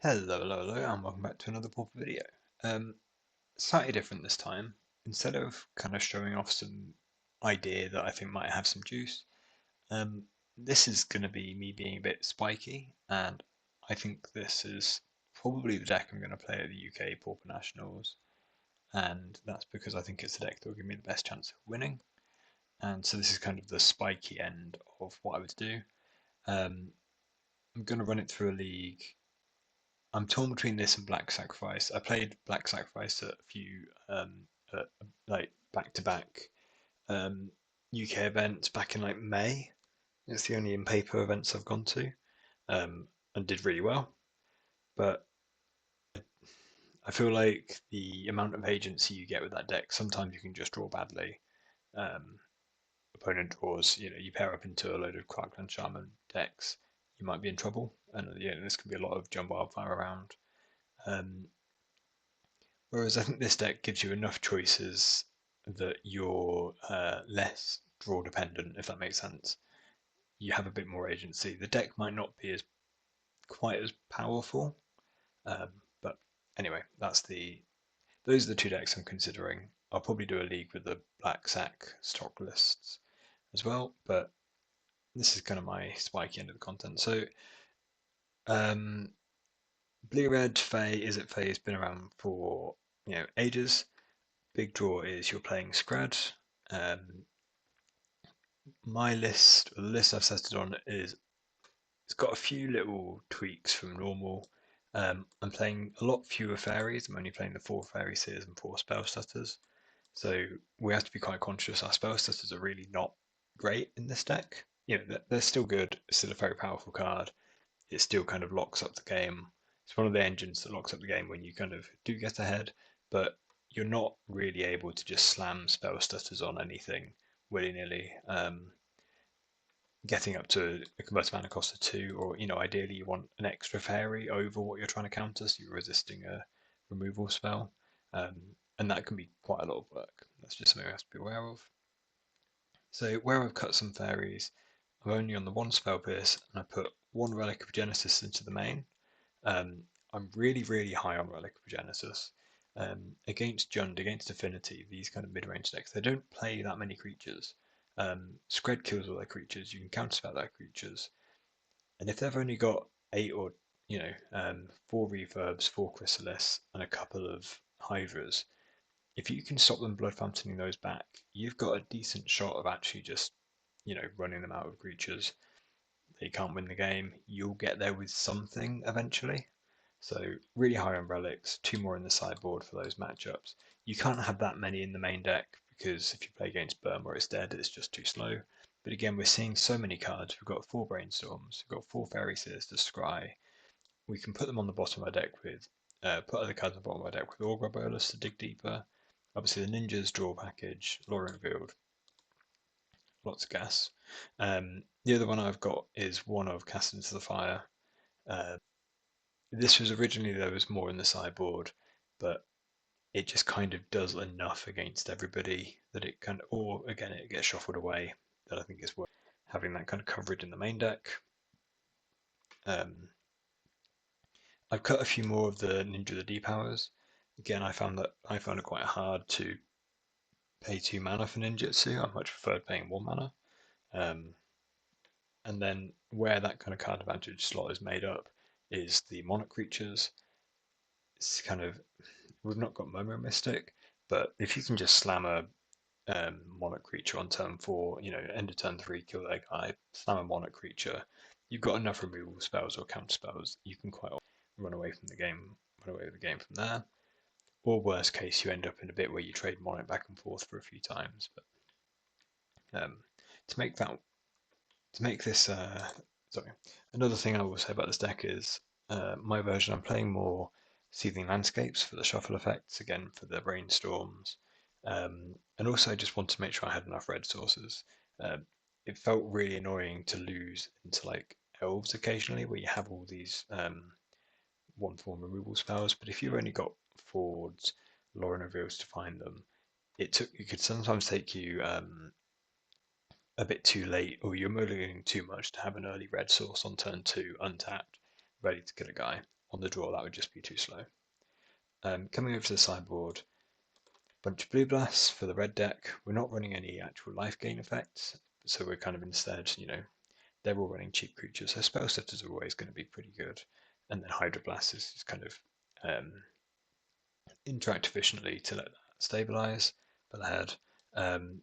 Hello, and welcome back to another Pauper video. Slightly different this time. Instead of kind of showing off some idea that I think might have some juice, um, this is going to be me being a bit spiky, and I think this is probably the deck I'm going to play at the UK Pauper Nationals, and that's because I think it's the deck that will give me the best chance of winning. And so this is kind of the spiky end of what I would do. I'm going to run it through a league. I'm torn between this and Black Sacrifice. I played Black Sacrifice at a few like back-to-back UK events back in like May. It's the only in-paper events I've gone to, and did really well. But I feel like the amount of agency you get with that deck, sometimes you can just draw badly. Um, Opponent draws, you pair up into a load of Crackland Shaman decks, you might be in trouble, and this can be a lot of Jump Wildfire around. Um, Whereas I think this deck gives you enough choices that you're less draw dependent, if that makes sense. You have a bit more agency. The deck might not be as quite as powerful, but anyway, those are the two decks I'm considering. I'll probably do a league with the Black Sack stock lists as well, but this is kind of my spiky end of the content. So, um, Blue Red Fae, Izzet Fae has been around for ages. Big draw is you're playing Scrad. Um, my list, or the list I've set it on, it's got a few little tweaks from normal. I'm playing a lot fewer fairies. I'm only playing the 4 fairy seers and 4 spell stutters. So we have to be quite conscious. Our spell stutters are really not great in this deck. They're still good. It's still a very powerful card. It still kind of locks up the game. It's one of the engines that locks up the game when you kind of do get ahead, but you're not really able to just slam spell stutters on anything willy-nilly. Getting up to a converted mana cost of 2, or ideally you want an extra fairy over what you're trying to counter, so you're resisting a removal spell, and that can be quite a lot of work. That's just something we have to be aware of. So where I've cut some fairies, I'm only on the 1 spell pierce, and I put 1 Relic of Genesis into the main. I'm really high on Relic of Genesis. Against Jund, against Affinity, these kind of mid-range decks, they don't play that many creatures. Scred kills all their creatures, you can counterspell their creatures. And if they've only got 8 or 4 reverbs, 4 Chrysalis, and a couple of Hydras, if you can stop them blood fountaining those back, you've got a decent shot of actually just, running them out of creatures. They can't win the game. You'll get there with something eventually. So really high on relics, 2 more in the sideboard for those matchups. You can't have that many in the main deck because if you play against Burn where it's dead, it's just too slow. But again, we're seeing so many cards. We've got 4 Brainstorms, we've got 4 Fairy Seers to scry. We can put them on the bottom of our deck with, put other cards on the bottom of our deck with Aura Bolus to dig deeper. Obviously the Ninja's draw package, Lore Revealed, lots of gas. The other one I've got is one of Cast into the Fire. Uh, this was originally, there was more in the sideboard, but it just kind of does enough against everybody that it kind of, or again, it gets shuffled away, that I think is worth having that kind of coverage in the main deck. I've cut a few more of the Ninja the D powers. Again, I found it quite hard to pay 2 mana for ninjutsu. I much preferred paying 1 mana. And then where that kind of card advantage slot is made up is the monarch creatures. It's kind of, we've not got Momo Mystic, but if you can just slam a monarch creature on turn 4, end of turn 3, kill that guy, slam a monarch creature, you've got enough removal spells or counter spells, you can quite often run away with the game from there. Or worst case, you end up in a bit where you trade monarch back and forth for a few times. But to make this, sorry, another thing I will say about this deck is my version. I'm playing more Seething Landscapes for the shuffle effects, again for the brainstorms, and also I just wanted to make sure I had enough red sources. It felt really annoying to lose into like elves occasionally, where you have all these 1/4 removal spells, but if you've only got Fords, Lauren reveals to find them, it could sometimes take you a bit too late, or you're mulliganing too much to have an early red source on turn 2 untapped, ready to kill a guy. on the draw that would just be too slow. Coming over to the sideboard, bunch of blue blasts for the red deck. We're not running any actual life gain effects, so we're kind of instead, they're all running cheap creatures, so spell sifters are always going to be pretty good, and then hydroblast is kind of interact efficiently to let that stabilize. But ahead, I'm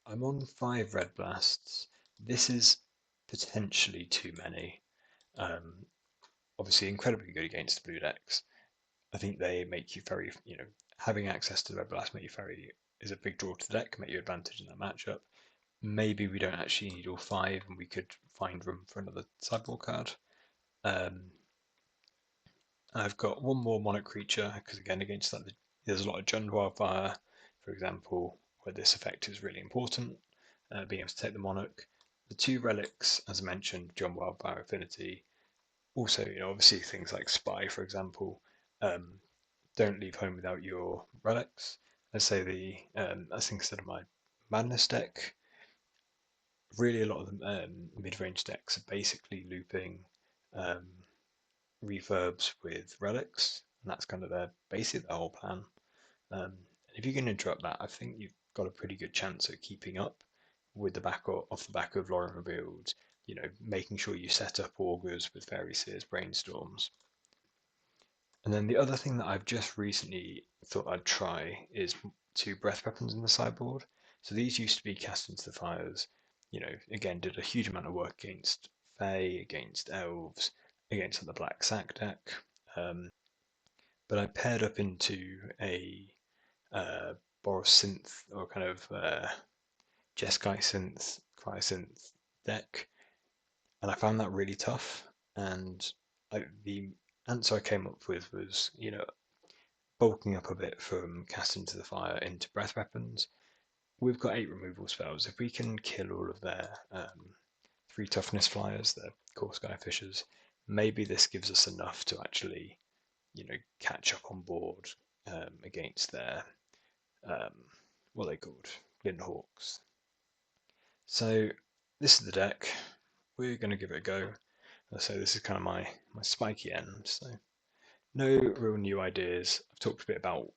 on 5 red blasts. This is potentially too many. Obviously, incredibly good against the blue decks. I think they make you very, having access to the red blast make you very is a big draw to the deck, make you advantage in that matchup. Maybe we don't actually need all 5, and we could find room for another sideboard card. I've got one more monarch creature because again against that there's a lot of Jund Wildfire, for example, where this effect is really important. Being able to take the monarch. The 2 relics, as I mentioned, Jund Wildfire Affinity. Also, obviously things like Spy, for example. Don't leave home without your relics. Let's say I think instead of my Madness deck, really a lot of the mid-range decks are basically looping reverbs with relics, and that's kind of basically the whole plan. And if you can interrupt that, I think you've got a pretty good chance at keeping up with the off the back of Lauren Revealed, making sure you set up augurs with Fairy Seers, Brainstorms. And then the other thing that I've just recently thought I'd try is 2 breath weapons in the sideboard. So these used to be cast into the fires, again, did a huge amount of work against Fae, against Elves, against the Black Sack deck. But I paired up into a Boros Synth or kind of Jeskai Synth, Cryosynth deck, and I found that really tough. And the answer I came up with was, bulking up a bit from casting to the fire into breath weapons. We've got 8 removal spells. If we can kill all of their 3 toughness flyers, their core sky fishers, maybe this gives us enough to actually, catch up on board against their what are they called? Glynhawks. So this is the deck. We're going to give it a go. So this is kind of my spiky end. So no real new ideas. I've talked a bit about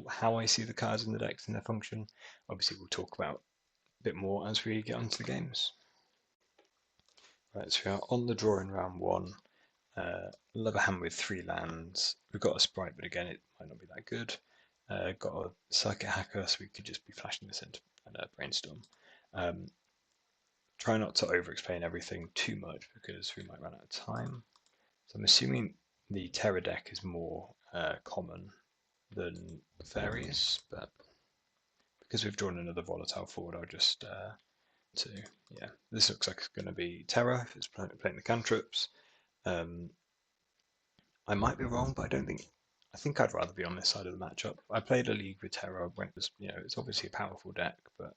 how I see the cards in the decks and their function. Obviously, we'll talk about a bit more as we get onto the games. Right, so we are on the draw in round 1. Love a hand with 3 lands. We've got a Sprite, but again, it might not be that good. Got a Circuit Hacker, so we could just be flashing this into a Brainstorm. Try not to over-explain everything too much because we might run out of time. So I'm assuming the Terra deck is more common than Fairies, but because we've drawn another Volatile forward, I'll just yeah, this looks like it's going to be Terra if it's playing the cantrips. I might be wrong, but I think I'd rather be on this side of the matchup. I played a league with Terra when it was, it's obviously a powerful deck, but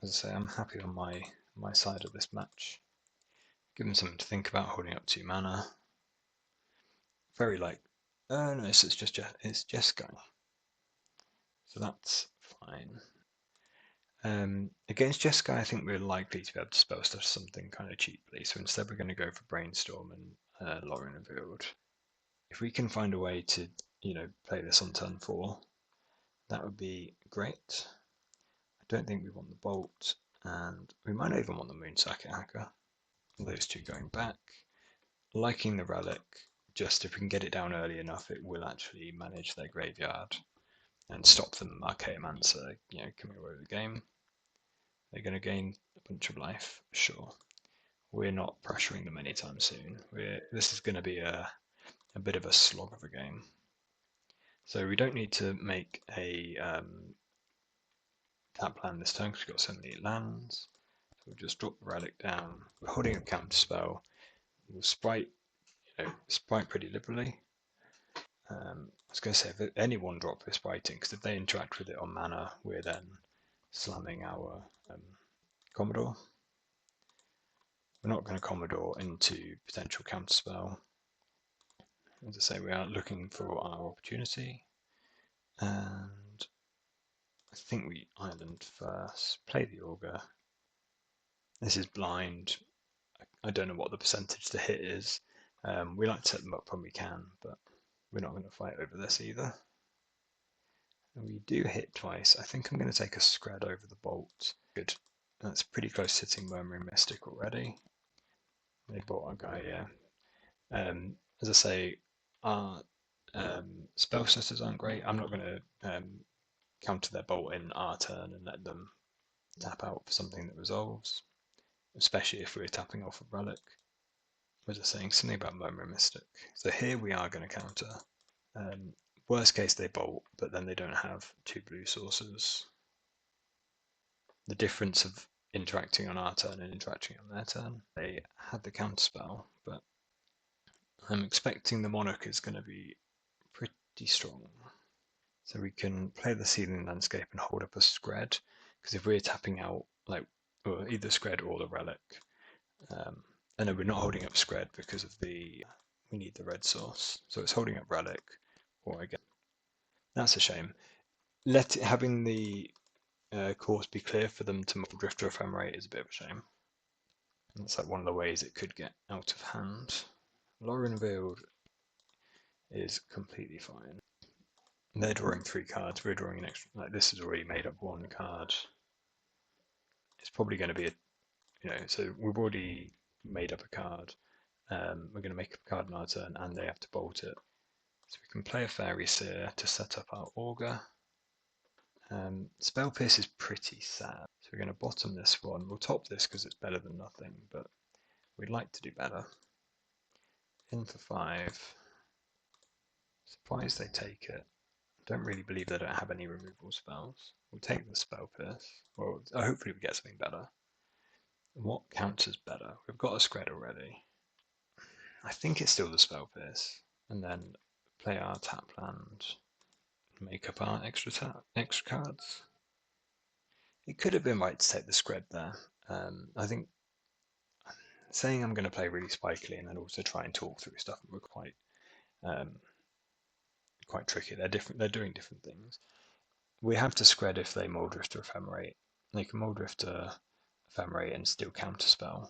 as I say, I'm happy on my side of this match. Give them something to think about, holding up 2 mana. Very no, it's Jeskai. So that's fine. Against Jeskai, I think we're likely to be able to spell stuff something kind of cheaply. So instead, we're going to go for Brainstorm and Lauren Revealed. If we can find a way to, play this on turn 4, that would be great. I don't think we want the Bolt, and we might not even want the Moon Circuit Hacker. Those 2 going back. Liking the Relic, just if we can get it down early enough, it will actually manage their graveyard and stop them Archaeomancer, coming away with the game. They're going to gain a bunch of life, sure. We're not pressuring them anytime soon. This is going to be a bit of a slog of a game. So we don't need to make a tap land this turn because we've got so many lands. So we'll just drop the relic down. We're holding a counter spell. We'll sprite pretty liberally. I was going to say, if any one drop we're spriting, because if they interact with it on mana, we're then slamming our Commodore. We're not going to Commodore into potential counterspell. As I say, we are looking for our opportunity, and I think we island first, play the Augur. This is blind. I don't know what the percentage to hit is. We like to set them up when we can, but we're not going to fight over this either. And we do hit twice. I think I'm going to take a Scred over the Bolt. Good. That's pretty close hitting Murmuring Mystic already. They bought our guy, yeah. As I say, our spell setters aren't great. I'm not going to counter their Bolt in our turn and let them tap out for something that resolves, especially if we're tapping off a Relic. Was I saying something about Murmuring Mystic? So here we are going to counter. Worst case they Bolt, but then they don't have 2 blue sources. The difference of interacting on our turn and interacting on their turn. They had the counter spell, but I'm expecting the Monarch is going to be pretty strong. So we can play the Sealing Landscape and hold up a Scred, because if we're tapping out like either Scred or the Relic, and then we're not holding up Scred because of we need the red source, so it's holding up Relic, or again, that's a shame. Having the course be clear for them to Drift or Ephemerate is a bit of a shame. And that's like one of the ways it could get out of hand. Lorenfield is completely fine. They're drawing 3 cards, we're drawing an extra, like this has already made up 1 card. It's probably going to be so we've already made up a card. We're going to make up a card in our turn and they have to bolt it. So we can play a Fairy Seer to set up our Augur. Spell Pierce is pretty sad. So we're going to bottom this one. We'll top this because it's better than nothing, but we'd like to do better. In for 5. Surprised they take it. Don't really believe they don't have any removal spells. We'll take the Spell Pierce. Well, hopefully we get something better. What counts as better? We've got a Scred already. I think it's still the Spell Pierce. And then play our tap land. Make up our extra cards. It could have been right to take the Scred there. I think saying I'm going to play really spikily and then also try and talk through stuff were quite tricky. They're different. They're doing different things. We have to Scred if they Moldrift or Ephemerate. They can Moldrift or Ephemerate and still counterspell,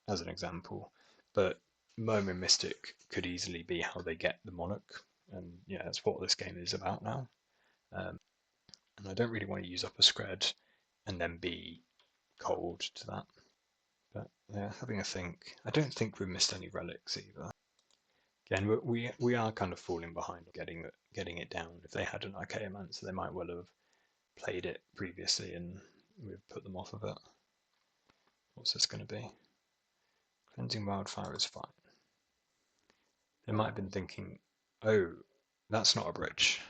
as an example. But Murmuring Mystic could easily be how they get the Monarch, and yeah, that's what this game is about now. And I don't really want to use up a Scred and then be cold to that. But yeah, having a think. I don't think we've missed any relics either. Again, we are kind of falling behind getting it down. If they had an Archaeomancer, they might well have played it previously and we've put them off of it. What's this going to be? Cleansing Wildfire is fine. They might have been thinking, oh, that's not a bridge.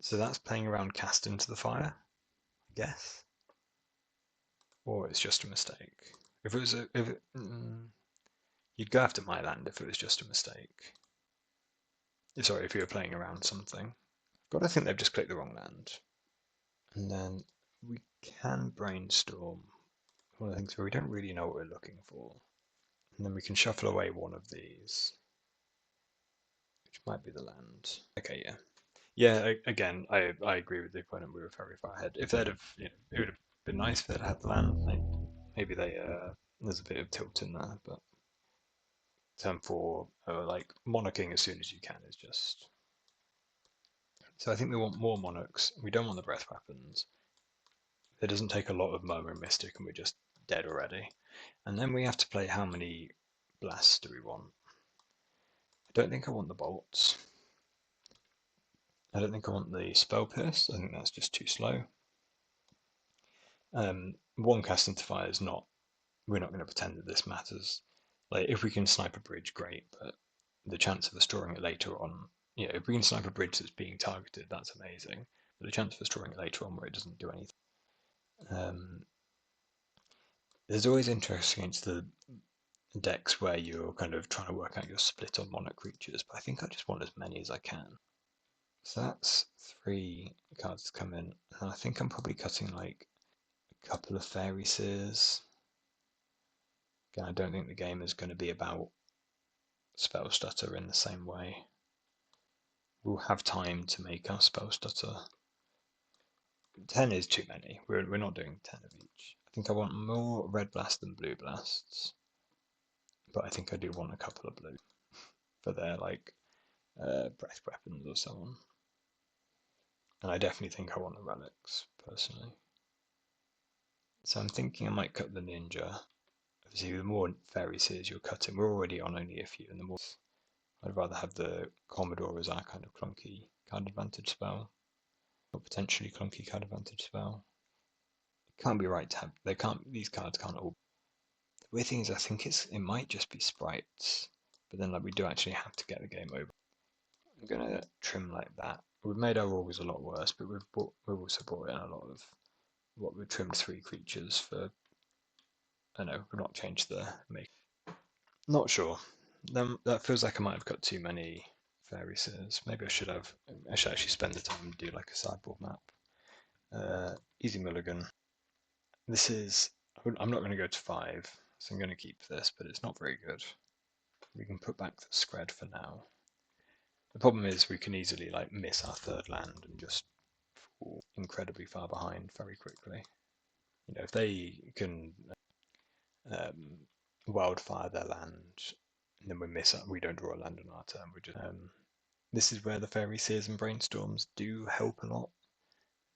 So that's playing around cast into the fire, I guess. Or it's just a mistake. If it was you'd go after my land if it was just a mistake. Sorry, if you were playing around something. Got to think they've just clicked the wrong land. And then we can brainstorm one of the things where we don't really know what we're looking for. And then we can shuffle away one of these, which might be the land. Okay, yeah. Yeah, again, I agree with the opponent. We were very far ahead. If they'd have, it would have been nice if they'd had the land. Maybe there's a bit of tilt in there, but turn 4, like monarching as soon as you can is just. So I think we want more monarchs. We don't want the breath weapons. It doesn't take a lot of Murmuring Mystic, and we're just dead already. And then we have to play how many blasts do we want. I don't think I want the bolts. I don't think I want the Spell Pierce. I think that's just too slow. One cast into fire is not. We're not going to pretend that this matters. Like if we can snipe a bridge, great. But the chance of us drawing it later on, if we can snipe a bridge that's being targeted, that's amazing. But the chance of us drawing it later on where it doesn't do anything. There's always interest against the decks where you're kind of trying to work out your split on monarch creatures, but I think I just want as many as I can. So that's 3 cards to come in, and I think I'm probably cutting like a couple of Fairy Seers. Again, I don't think the game is going to be about Spell Stutter in the same way. We'll have time to make our Spell Stutter. 10 is too many. We're not doing 10 of each. I think I want more red blast than blue blasts, but I think I do want a couple of blue for their like breath weapons or so on. And I definitely think I want the relics personally. So I'm thinking I might cut the ninja. Obviously, the more fairy seers you're cutting, we're already on only a few, and the more I'd rather have the Commodore as our kind of clunky card advantage spell, or potentially clunky card advantage spell. It can't be right to have. They can't. These cards can't all. The weird thing is, I think it might just be sprites, but then like we do actually have to get the game over. I'm gonna trim like that. We've made our rules a lot worse, but we've also brought in a lot of what we've trimmed 3 creatures for. I know we've not changed the make. Not sure. That feels like I might have got too many fairy seers. Maybe I should have. I should actually spend the time and do like a sideboard map. Easy mulligan. This is. I'm not going to go to 5, so I'm going to keep this, but it's not very good. We can put back the Scred for now. The problem is we can easily like miss our 3rd land and just fall incredibly far behind very quickly. You know, if they can wildfire their land, and then we don't draw a land on our turn. We just this is where the fairy seers and brainstorms do help a lot,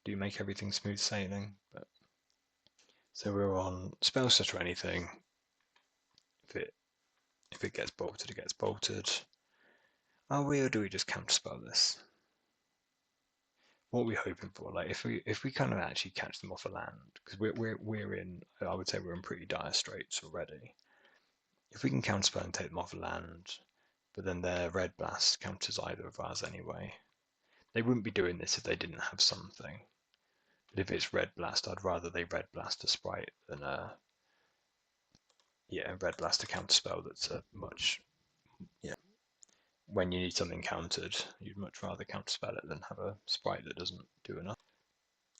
do make everything smooth sailing. But so we're on spell set or anything. If it gets bolted, it gets bolted. Are we, or do we just counterspell this? What are we hoping for? Like if we kind of actually catch them off a land, because we're in, I would say we're in pretty dire straits already. If we can counterspell and take them off land, but then their red blast counters either of ours anyway. They wouldn't be doing this if they didn't have something. But if it's red blast, I'd rather they red blast a sprite than a red blast a counterspell that's a much when you need something countered, you'd much rather counterspell it than have a sprite that doesn't do enough.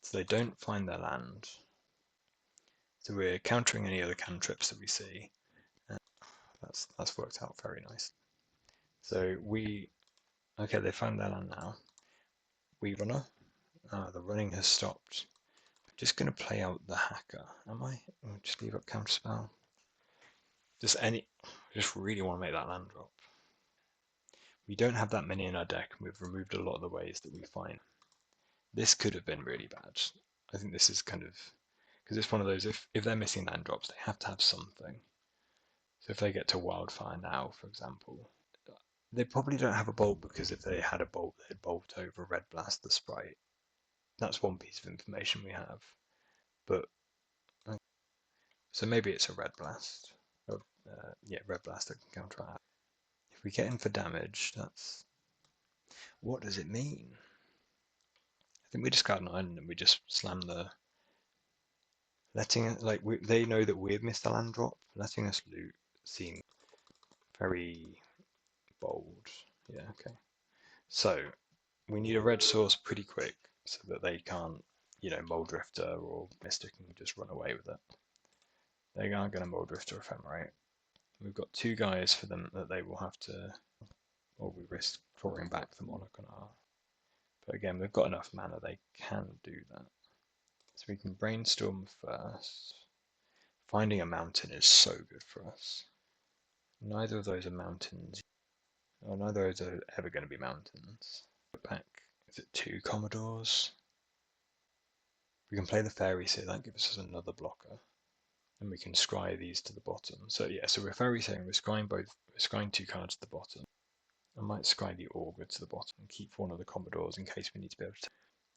So they don't find their land. So we're countering any other cantrips that we see. That's worked out very nice. So they found their land now. We runner. The running has stopped. I'm just going to play out the hacker. Am I? Or just leave up counterspell. Just really want to make that land drop. We don't have that many in our deck, and we've removed a lot of the ways that we find. This could have been really bad. I think this is kind of because it's one of those. If they're missing land drops, they have to have something. So if they get to wildfire now, for example, they probably don't have a bolt, because if they had a bolt, they'd bolt over red blast the sprite. That's one piece of information we have. But so maybe it's a red blast. Or, red blast that can counteract. If we get in for damage, that's what does it mean? I think we discard an island and we just slam the letting it they know that we've missed a land drop. Letting us loot seems very bold. Yeah, okay. So we need a red source pretty quick so that they can't, Mold Drifter or Mystic and just run away with it. They aren't going to Mold Drifter Ephemerate. We've got 2 guys for them that they will have to, or we risk clawing back the Monarch on our. But again, we've got enough mana, they can do that. So we can brainstorm first. Finding a mountain is so good for us. Neither of those are mountains. Or neither of those are ever going to be mountains. Back, is it 2 Commodores? We can play the Fairy Seer, that gives us another blocker. And we can scry these to the bottom. So yeah, so we're Fairy Seeing, we're scrying 2 cards to the bottom. I might scry the Augur to the bottom and keep one of the Commodores in case we need to be able to.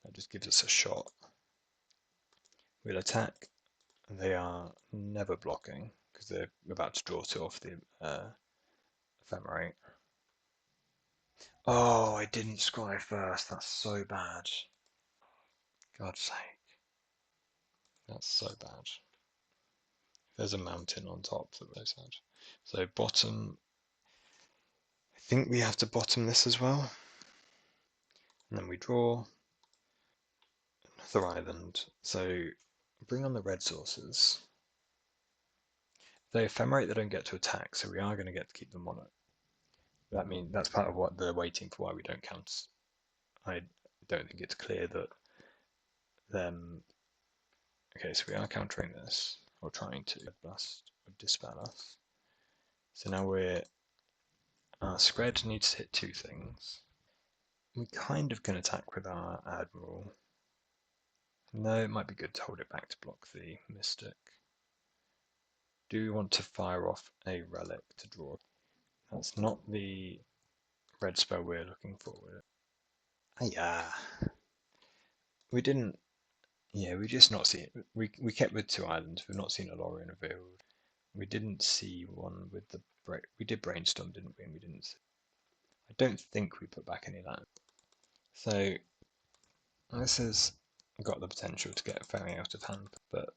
That just gives us a shot. We'll attack. They are never blocking because they're about to draw 2 off the Ephemerate. Oh, I didn't scry first. That's so bad. God's sake. That's so bad. There's a mountain on top that they said. So bottom. I think we have to bottom this as well. And then we draw another island. So bring on the red sources. If they ephemerate, they don't get to attack, so we are going to get to keep them on it. That means that's part of what they're waiting for, why we don't count. I don't think it's clear that them Okay, so we are countering this, or trying to blast or dispel us. So now our spread needs to hit two things. We kind of can attack with our Admiral. No, it might be good to hold it back to block the Mystic. Do we want to fire off a relic to draw? That's not the red spell we're looking for. Yeah. We didn't. Yeah, we just not seen it. We kept with two islands. We've not seen a Lorien revealed. We didn't see one with the we did brainstorm, didn't we? And we didn't see. I don't think we put back any land. So this has got the potential to get very out of hand. But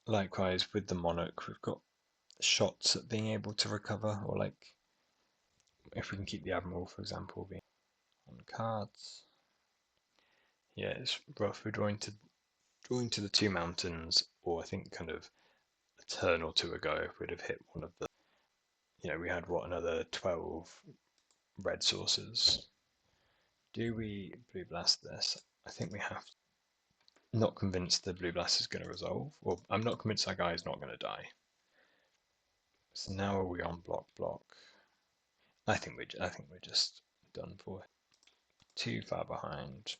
likewise with the Monarch, we've got shots at being able to recover, or like if we can keep the Admiral, for example, being on cards. Yeah, it's rough. We're drawing to the two mountains, or I think kind of a turn or two ago, if we'd have hit one of the, we had what, another 12 red sources. Do we blue blast this? I think we have to. Not convinced the blue blast is going to resolve, or I'm not convinced our guy is not going to die. So now are we on block? I think we're just done for. Too far behind.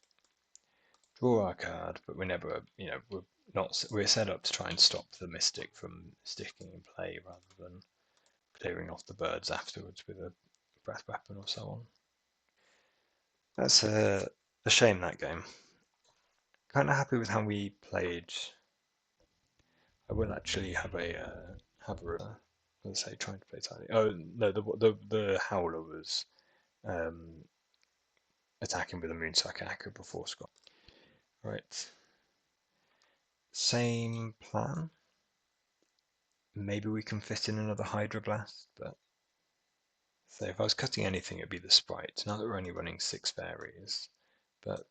Draw our card, but we're never, we're set up to try and stop the Mystic from sticking in play rather than clearing off the birds afterwards with a breath weapon or so on. That's a shame, that game. Kind of happy with how we played. I will actually have let's say, trying to play tidy. Oh no, the Howler was attacking with a Moonstruck Echo before Scott. Right. Same plan. Maybe we can fit in another Hydroblast, but so if I was cutting anything, it'd be the sprites. Now that we're only running 6 fairies, but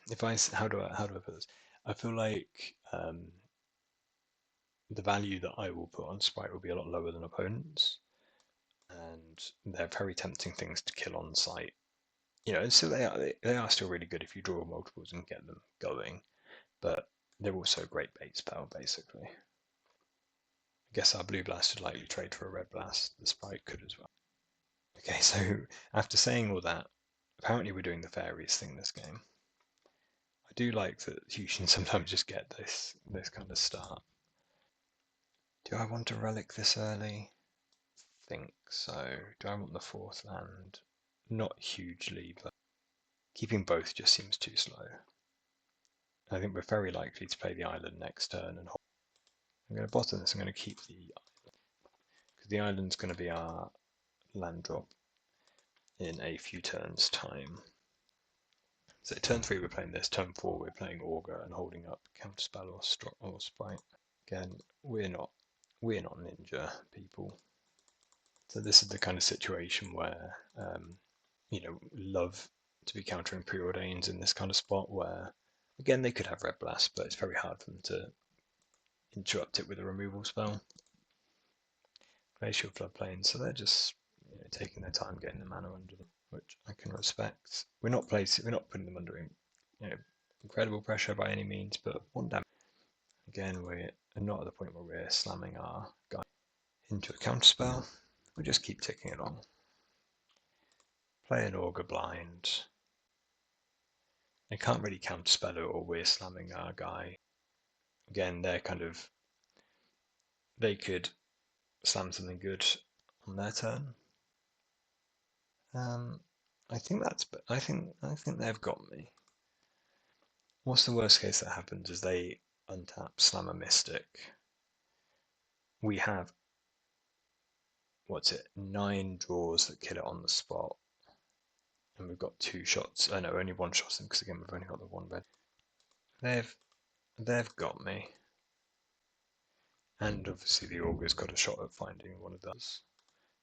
if how do I put this? I feel like the value that I will put on sprite will be a lot lower than opponents, and they're very tempting things to kill on sight. So they are still really good if you draw multiples and get them going, but they're also a great bait spell basically. I guess our blue blast would likely trade for a red blast. The sprite could as well. Okay, so after saying all that, apparently we're doing the fairies thing this game. I do like that you can sometimes just get this kind of start. Do I want to relic this early? Think so. Do I want the 4th land? Not hugely, but keeping both just seems too slow. I think we're very likely to play the island next turn and hold. I'm going to bottom this. I'm going to keep the island because the island's going to be our land drop in a few turns' time. So turn 3 we're playing this, turn 4 we're playing Augur and holding up Counterspell or Sprite. Again, we're not ninja people. So this is the kind of situation where love to be countering preordains in this kind of spot where again they could have Red Blast, but it's very hard for them to interrupt it with a removal spell. Glacial Floodplain, so they're just taking their time getting the mana under them, which I can respect. We're not putting them under incredible pressure by any means, but 1 damage. Again, we're not at the point where we're slamming our guy into a counterspell. We just keep ticking along. Play an Augur blind. They can't really counterspell it, or we're slamming our guy. Again, they could slam something good on their turn. I think they've got me. What's the worst case that happens is they untap, slam a Mystic. We have 9 draws that kill it on the spot, and we've got 2 shots. Oh no, only 1 shot because again we've only got the 1 red. They've got me, and obviously the Augur's got a shot at finding one of those.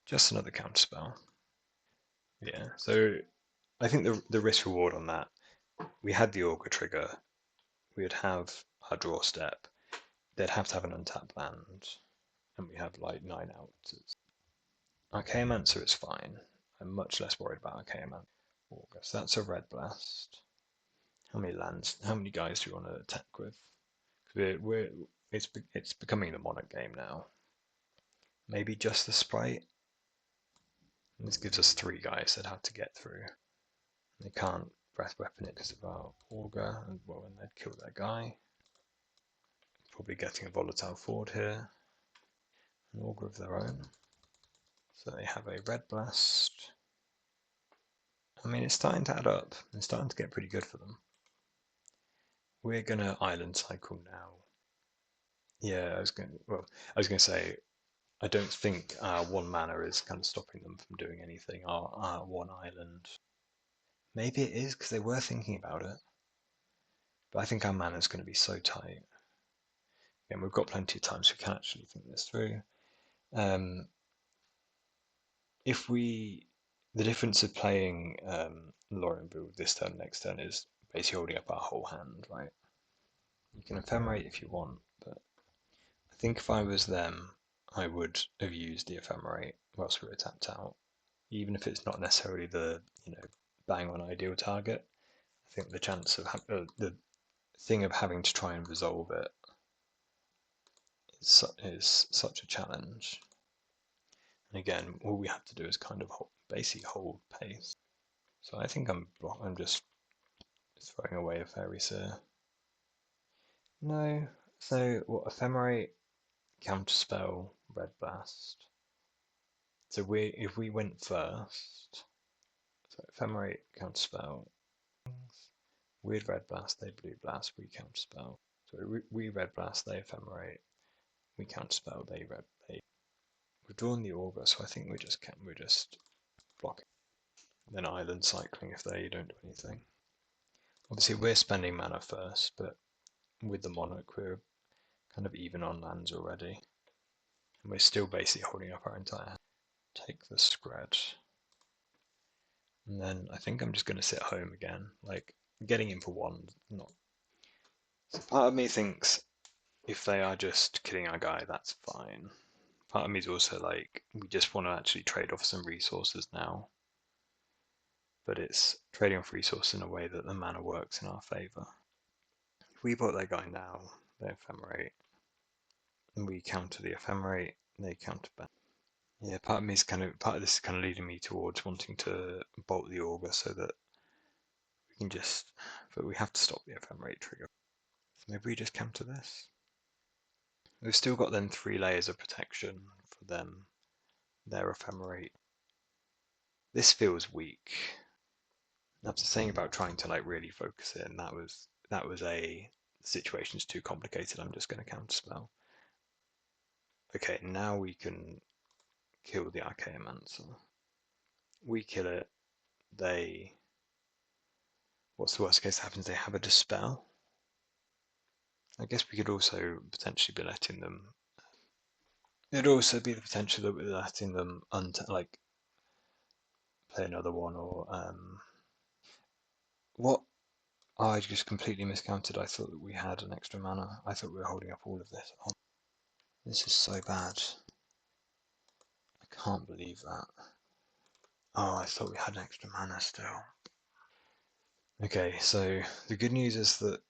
Just another counterspell. Yeah, so I think the risk reward on that, we had the Augur trigger, we would have our draw step, they'd have to have an untapped land, and we have like 9 outs. Archaeomancer is fine. I'm much less worried about Archaeomancer. August, that's a red blast. How many lands? How many guys do you want to attack with? It's becoming the Monarch game now. Maybe just the Sprite. And this gives us 3 guys that have to get through. They can't breath weapon it because of our Augur, and well, then they'd kill their guy. Probably getting a volatile forward here. An Augur of their own. So they have a Red Blast. I mean, it's starting to add up. It's starting to get pretty good for them. We're gonna Island Cycle now. Yeah, I was gonna say, I don't think 1 mana is kind of stopping them from doing anything. Our 1 island. Maybe it is because they were thinking about it. But I think our mana is going to be so tight. Again, we've got plenty of time, so we can actually think this through. The difference of playing Lorien Brew this turn, next turn is basically holding up our whole hand, right? You can Ephemerate if you want, but I think if I was them, I would have used the Ephemerate whilst we were tapped out, even if it's not necessarily the bang on ideal target. I think the chance of the thing of having to try and resolve it is such a challenge. And again, all we have to do is kind of basically hold pace. So I think I'm just throwing away a Hericllys here. No. So what? Ephemerate, Counterspell, Red Blast. So if we went first, so Ephemerate, Counterspell, weird Red Blast, they Blue Blast, we Counterspell. So we Red Blast, they Ephemerate, we Counterspell, they We've drawn the Augur, so I think we're just blocking. Then Island Cycling if they don't do anything. Obviously we're spending mana first, but with the Monarch we're kind of even on lands already. And we're still basically holding up our entire hand. Take the Scred. And then I think I'm just going to sit home again. Like, getting in for 1, not... So part of me thinks if they are just killing our guy, that's fine. Part of me is also like, we just want to actually trade off some resources now. But it's trading off resources in a way that the mana works in our favour. If we put their guy now, they Ephemerate, and we counter the Ephemerate, they counter back. Yeah, part of this is kind of leading me towards wanting to bolt the Augur so that we can just, but we have to stop the Ephemerate trigger. So maybe we just counter this. We've still got then 3 layers of protection for them, their Ephemerate. This feels weak. After saying about trying to like really focus in, that was the situation's too complicated. I'm just going to counterspell. Okay, now we can kill the Archaeomancer. We kill it. What's the worst case that happens? They have a Dispel. I guess we could also potentially be letting them. There'd also be the potential that we're letting them like play another one or what? Oh, I just completely miscounted. I thought that we had an extra mana. I thought we were holding up all of this. Oh, this is so bad. I can't believe that. Oh, I thought we had an extra mana still. Okay, so the good news is that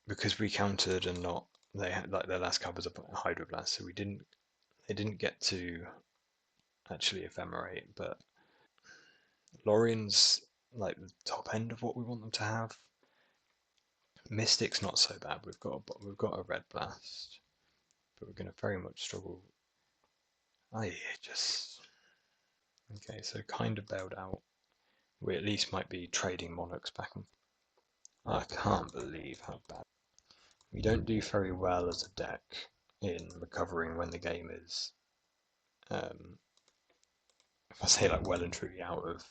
because we countered and not they had like their last card was a Hydroblast, so they didn't get to actually Ephemerate, but Lorien's like the top end of what we want them to have. Mystic's not so bad. We've got a Red Blast, but we're going to very much struggle. Okay, so kind of bailed out. We at least might be trading Monarchs back and forth. I can't believe how bad. We don't do very well as a deck in recovering when the game is, if I say like well and truly out of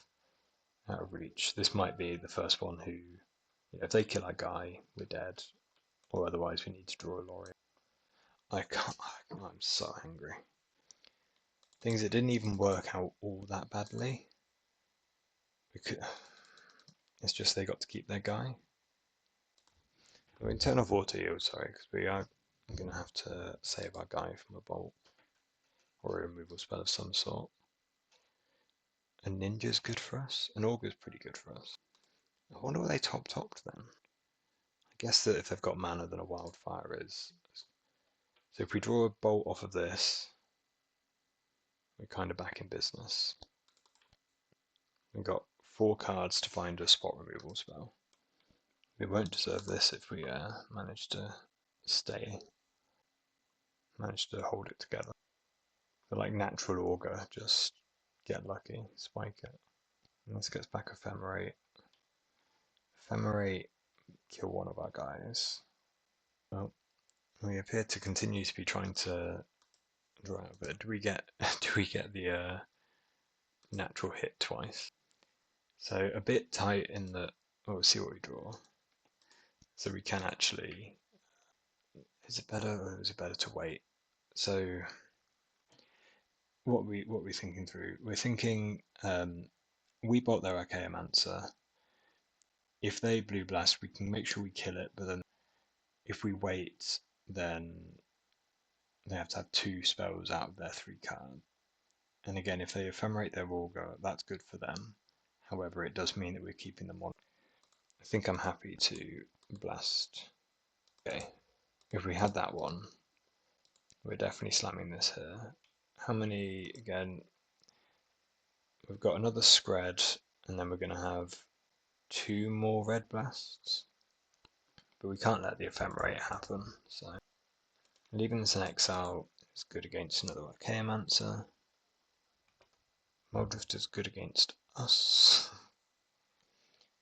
reach. This might be the first one who, if they kill our guy, we're dead, or otherwise we need to draw a Lorien. I'm so angry. Things that didn't even work out all that badly. Because it's just they got to keep their guy. I mean, turn off auto yield, sorry, because we are going to have to save our guy from a bolt or a removal spell of some sort. A ninja's good for us. An augur's pretty good for us. I wonder what they topped then. I guess that if they've got mana, then a Wildfire is. So if we draw a bolt off of this, we're kind of back in business. We've got 4 cards to find a spot removal spell. We won't deserve this if we manage to hold it together. But like Natural Augur, just get lucky, spike it. And this gets back Ephemerate. Ephemerate, kill one of our guys. Well, we appear to continue to be trying to draw out, but do we get the natural hit twice? So a bit tight in that. Oh, we'll see what we draw. So we can actually. Is it better, or is it better to wait? So what we thinking through? We're thinking we bought their Archaeomancer. If they blue blast, we can make sure we kill it, but then if we wait, then they have to have 2 spells out of their 3 cards. And again, if they ephemerate their Augur, that's good for them. However, it does mean that we're keeping them on. I think I'm happy to blast. Okay, if we had that one, we're definitely slamming this here. How many, again, we've got another Scred, and then we're going to have 2 more red blasts. But we can't let the ephemerate happen, so leaving this in exile is good against another Archaeomancer. Muldrift is good against us.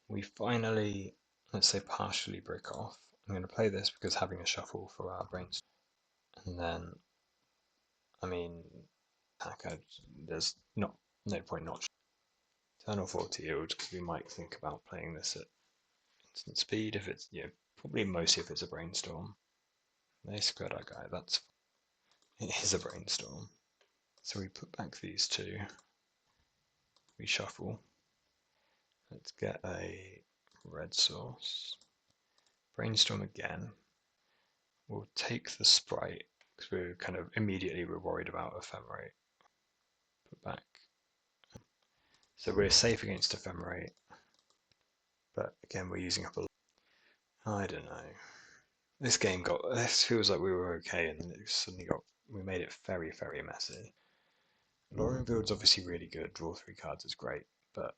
We finally, let's say, partially break off. I'm going to play this because having a shuffle for our brains. And then, I mean, there's no point not. Turn off 40 yield because we might think about playing this at instant speed if it's, probably mostly if it's a brainstorm. They squared our guy, it is a brainstorm. So we put back these 2, we shuffle. Let's get a red source. Brainstorm again. We'll take the sprite because we're kind of immediately worried about Ephemerate. Put back. So we're safe against Ephemerate, but again we're using up a. I don't know. This feels like we were okay, and then we made it very, very messy. Lorien Field's obviously really good. Draw 3 cards is great, but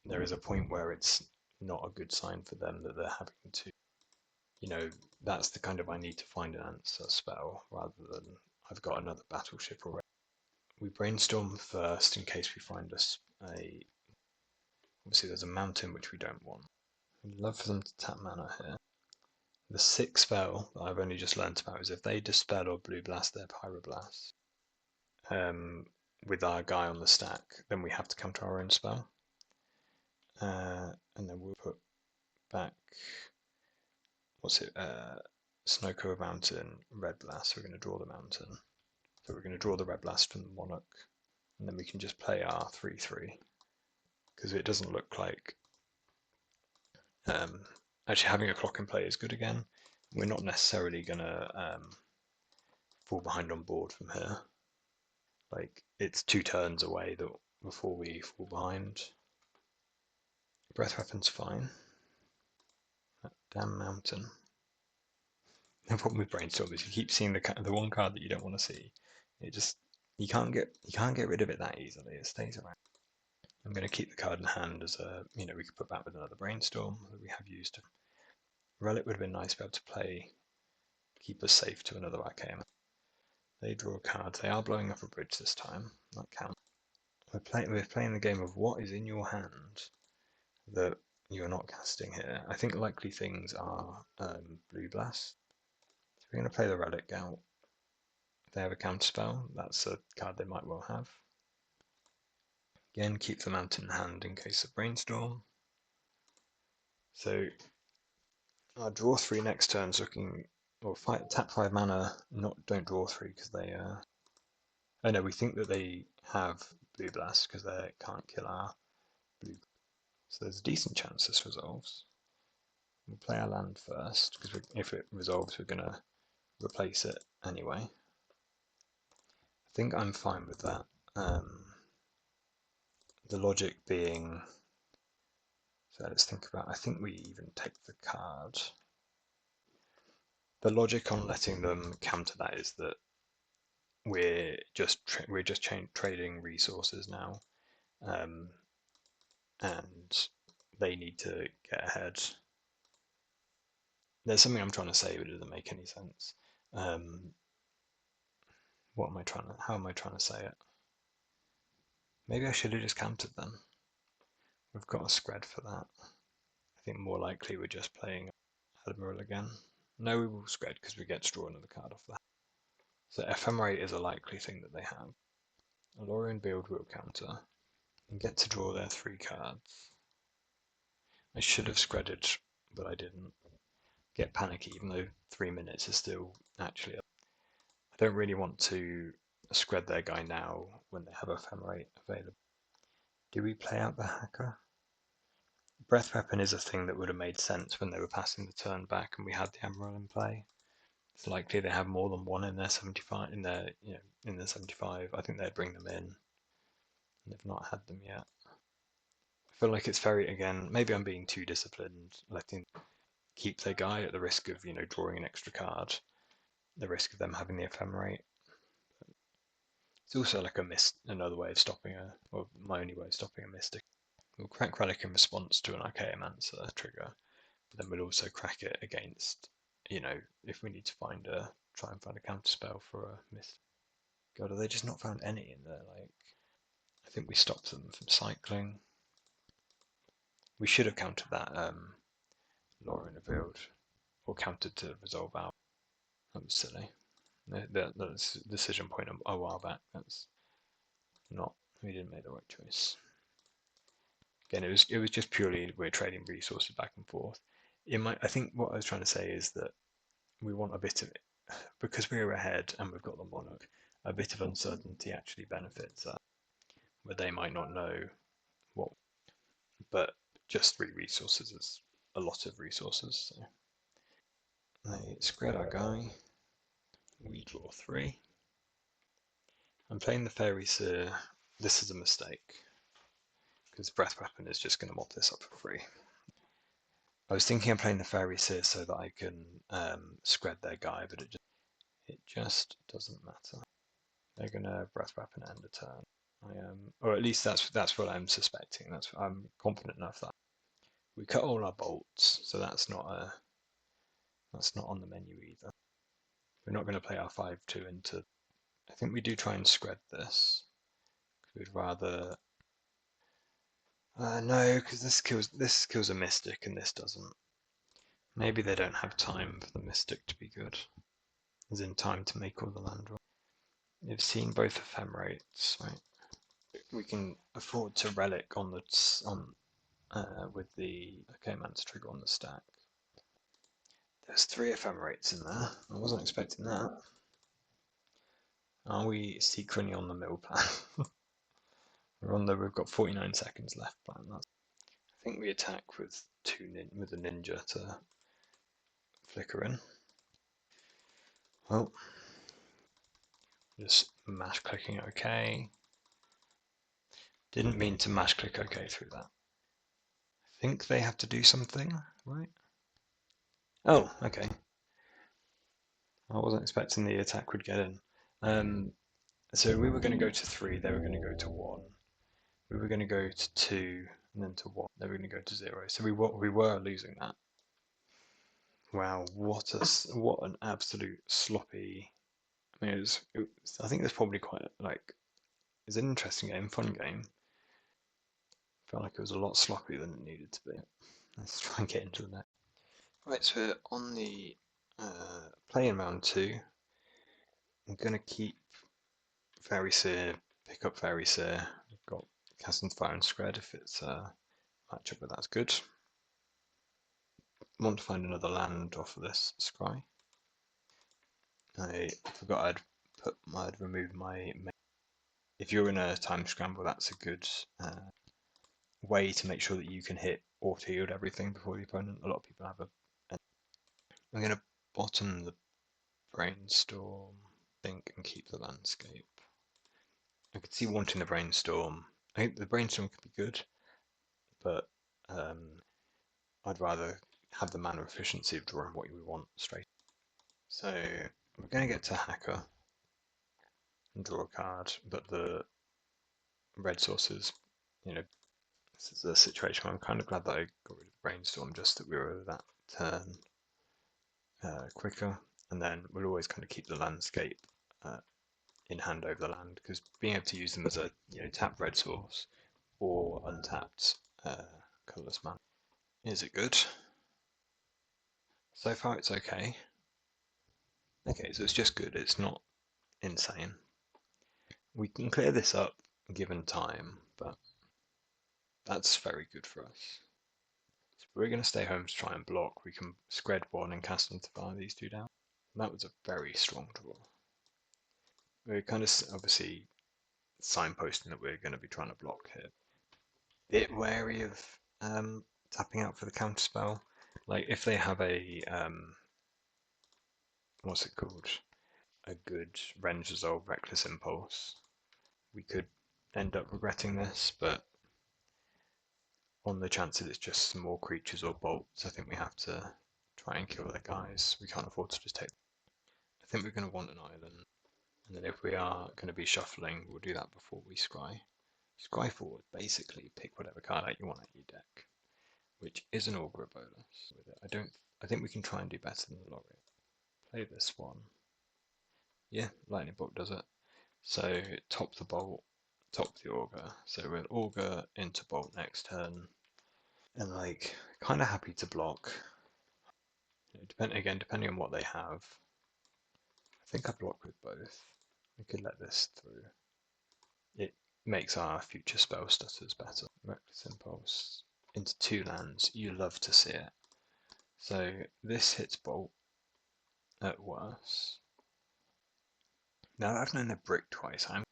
there is a point where it's not a good sign for them that they're having to. That's the kind of I need to find an answer spell rather than I've got another battleship already. We brainstorm first in case we find us a. Obviously, there's a mountain which we don't want. I'd love for them to tap mana here. The 6th spell that I've only just learnt about is if they dispel or blue blast their pyroblast with our guy on the stack, then we have to counter our own spell. And then we'll put back. What's it? sNoux Mountain, Red Blast. We're going to draw the mountain. So we're going to draw the Red Blast from the Monarch. And then we can just play our 3/3. Because it doesn't look like. Actually, having a clock in play is good again. We're not necessarily going to fall behind on board from here. Like, it's 2 turns away before we fall behind. Breath Weapon's fine. That damn mountain. The problem with Brainstorm is you keep seeing the one card that you don't want to see. You can't get rid of it that easily. It stays around. I'm going to keep the card in hand as we could put back with another Brainstorm that we have used. Relic would have been nice to be able to play, keep us safe to another Archaeomancer. They draw a card. They are blowing up a bridge this time. That counts. We're playing the game of what is in your hand that you are not casting here. I think likely things are Blue Blast. So we're going to play the Relic out. If they have a counterspell, that's a card they might well have. Again, keep the mountain in hand in case of Brainstorm. So our draw 3 next turn's looking, or tap 5 mana, don't draw 3 because they. Oh no, we think that they have Blue Blast because they can't kill our blue. So there's a decent chance this resolves. We'll play our land first because if it resolves, we're going to replace it anyway. I think I'm fine with that. The logic being. So let's think about. I think we even take the card. The logic on letting them counter that is that we're just trading resources now, and they need to get ahead. There's something I'm trying to say, but it doesn't make any sense. What am I trying to? How am I trying to say it? Maybe I should have just countered then. We've got a spread for that. I think more likely we're just playing Admiral again. No, we will spread because we get to draw another card off that. So Ephemerate is a likely thing that they have. Alorian Build will counter and get to draw their 3 cards. I should have spreaded, but I didn't. Get panicky, even though 3 minutes is still actually. I don't really want to spread their guy now when they have Ephemerate available. Do we play out the hacker? Breath Weapon is a thing that would have made sense when they were passing the turn back and we had the Admiral in play. It's likely they have more than one in their 75. In their 75, I think they'd bring them in. They've not had them yet. I feel like it's very, again, maybe I'm being too disciplined, letting keep their guy at the risk of drawing an extra card, the risk of them having the Ephemerate. It's also like another way of stopping or my only way of stopping a Mystic. We'll crack Relic in response to an Archaeomancer trigger, but then we'll also crack it against, if we need to try and find a counter spell for a Mystic. God, have they just not found any in there? I think we stopped them from cycling. We should have countered that Laura revealed, or countered to resolve out. That was silly. That's a decision point a while back. We didn't make the right choice. Again, it was just purely we're trading resources back and forth. I think what I was trying to say is that we want a bit of it, because we're ahead and we've got the Monarch, a bit of uncertainty actually benefits that, where they might not know what, but just 3 resources is a lot of resources. So they spread our guy, we draw 3. I'm playing the Fairy Seer. This is a mistake, because Breath Weapon is just going to mop this up for free. I was thinking of playing the Fairy Seer so that I can spread their guy, but it just doesn't matter. They're going to Breath Weapon end a turn. Or at least that's what I'm suspecting. I'm confident enough that we cut all our bolts, so that's not on the menu either. We're not going to play our 5/2 into. I think we do try and spread this. We'd rather. No, because this kills a Mystic and this doesn't. Maybe they don't have time for the Mystic to be good. As in time to make all the land draw. They've seen both Ephemerates, right? We can afford to Relic on with the Archaeomancer trigger on the stack. There's 3 Ephemerates in there. I wasn't expecting that. Are we secretly on the mill plan? We've got 49 seconds left plan. I think we attack with with a ninja to flicker in. Well, just mash clicking OK. Didn't mean to mash click OK through that. I think they have to do something, right? Oh, okay. I wasn't expecting the attack would get in. So we were going to go to 3, they were going to go to 1. We were going to go to 2, and then to 1. They were going to go to 0. So we were losing that. Wow, what an absolute sloppy. I mean, I think it's probably quite it's an interesting game, fun game. Felt like it was a lot sloppier than it needed to be. Let's try and get into the net. Right, so we're on the play in round 2. I'm gonna keep Fairy Seer, pick up Fairy Seer. We've got Cast into Fire and Scred if it's a matchup, but that's good. I want to find another land off of this scry. I forgot I'd remove my. If you're in a time scramble, that's a good way to make sure that you can hit auto yield everything before the opponent. A lot of people have I'm going to bottom the Brainstorm, think, and keep the landscape. I could see wanting the Brainstorm. I think the Brainstorm could be good, but I'd rather have the mana efficiency of drawing what we want straight. So we're going to get to Hacker and draw a card, but the red sources, this is a situation where I'm kind of glad that I got rid of the Brainstorm, just that we were that turn quicker, and then we'll always kind of keep the landscape in hand over the land, because being able to use them as a tapped red source or untapped colourless mana. Is it good? So far it's okay. Okay, so it's just good, it's not insane. We can clear this up given time, but that's very good for us. So we're going to stay home to try and block. We can scred one and cast into fire these two down. And that was a very strong draw. We're kind of obviously signposting that we're going to be trying to block here. Bit wary of tapping out for the counter spell. Like if they have a what's it called? A good Rend Resolve Reckless Impulse, we could end up regretting this, but on the chance that it's just some more creatures or bolts, I think we have to try and kill their guys. We can't afford to just take them. I think we're going to want an island, and then if we are going to be shuffling, we'll do that before we scry. Scry forward, basically pick whatever card out you want out your deck, which is an Augur bonus. I think we can try and do better than the Laureate. Play this one. Yeah, Lightning Bolt does it. So top the Bolt, top the Augur. So we'll Augur into Bolt next turn. And like, kind of happy to block. Depending on what they have. I think I block with both. We could let this through. It makes our future spell stutters better. Reckless Impulse into 2 lands. You love to see it. So this hits Bolt at worst. Now that I've known they're brick twice, I'm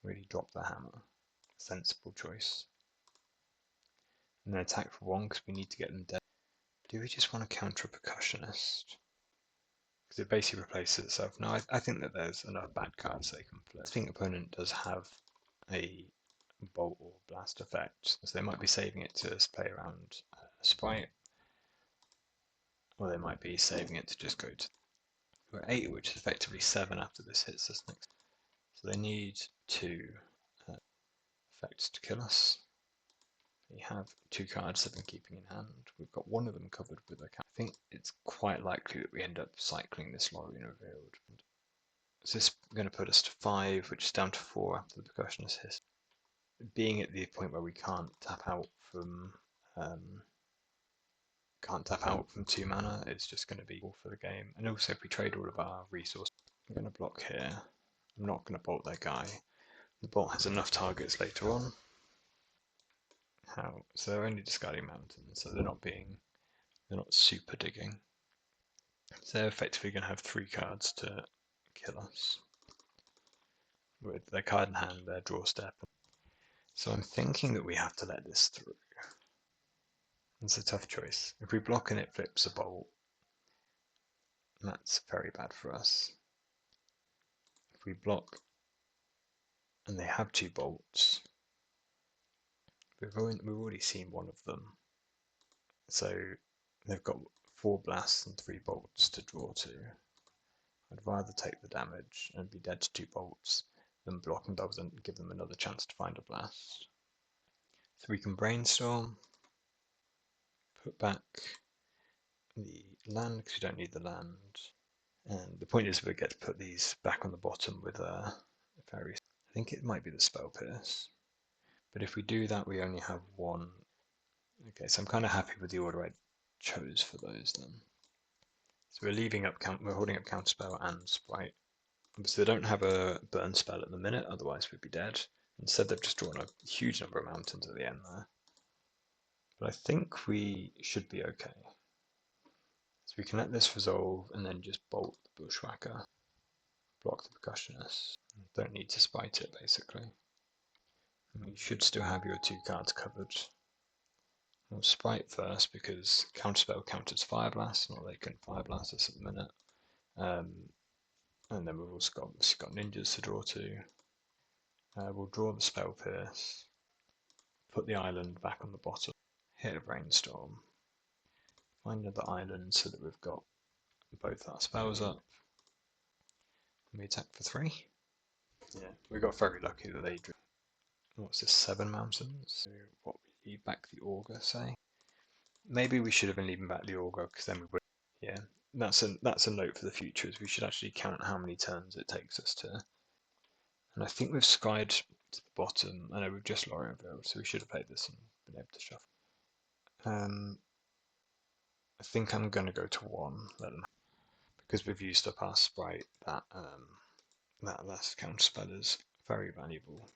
really drop the hammer. Sensible choice. And then attack for 1 because we need to get them dead. Do we just want to counter a Percussionist? Because it basically replaces itself. No, I think that there's enough bad cards they can play. I think opponent does have a Bolt or Blast effect, so they might be saving it to play around Sprite, or they might be saving it to just go to. We're 8, which is effectively 7 after this hits us next. So they need 2 effects to kill us. We have 2 cards they've been keeping in hand. We've got one of them covered with a I think it's quite likely that we end up cycling this Lorien Revealed. Is this going to put us to 5, which is down to 4 after the Percussionist hit? Being at the point where we can't tap out from 2 mana, it's just going to be all for the game. And also, if we trade all of our resources, I'm going to block here. I'm not going to bolt their guy. The bolt has enough targets later on. So they're only discarding mountains, so they're not super digging. So they're effectively going to have 3 cards to kill us. With their card in hand, their draw step. So I'm thinking that we have to let this through. It's a tough choice. If we block and it flips a bolt, that's very bad for us. If we block and they have 2 bolts, we've already seen one of them. So they've got 4 blasts and 3 bolts to draw to. I'd rather take the damage and be dead to 2 bolts than block and double and give them another chance to find a blast. So we can brainstorm, put back the land because we don't need the land. And the point is we get to put these back on the bottom with a fairy. I think it might be the Spell Pierce. But if we do that, we only have 1. Okay, so I'm kind of happy with the order I chose for those then. So we're holding up Counterspell and Sprite. Obviously they don't have a burn spell at the minute, otherwise we'd be dead. Instead they've just drawn a huge number of mountains at the end there. But I think we should be okay. So we can let this resolve and then just bolt the Bushwhacker. Block the Percussionist. Don't need to spite it basically. And you should still have your 2 cards covered. We'll Sprite first because Counterspell counters Fire Blast, not they can Fire Blast us at the minute. And then we've also got ninjas to draw to. We'll draw the Spell Pierce, put the island back on the bottom, hit a Brainstorm, find another island so that we've got both our spells up. And we attack for 3. Yeah, we got very lucky that they drew. What's this, 7 mountains? So what, we leave back the Augur, say? Maybe we should have been leaving back the Augur, because then we would. Yeah, that's a note for the future, is we should actually count how many turns it takes us to. And I think we've skied to the bottom. I know we've just Lorionville, so we should have played this and been able to shuffle. I think I'm going to go to 1, let them, because we've used up our sprite. That last counterspell is very valuable.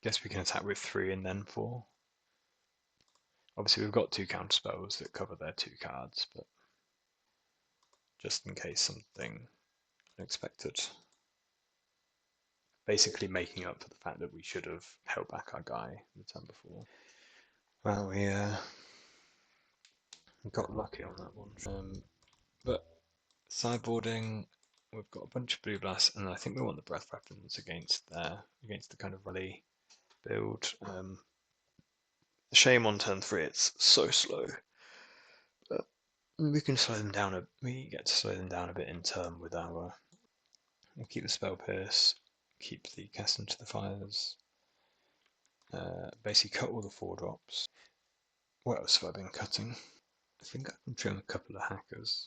Guess we can attack with 3 and then 4. Obviously we've got 2 counterspells that cover their 2 cards, but just in case something unexpected. Basically making up for the fact that we should have held back our guy the turn before. Well, we got lucky on that one. But sideboarding, we've got a bunch of blue blasts, and I think we want the breath weapons against the kind of rally build. Shame on turn 3, it's so slow. But we can slow them down. We get to slow them down a bit in turn with our. We'll keep the spell pierce, keep the cast into the fires. Basically, cut all the 4-drops. What else have I been cutting? I think I can trim a couple of hackers.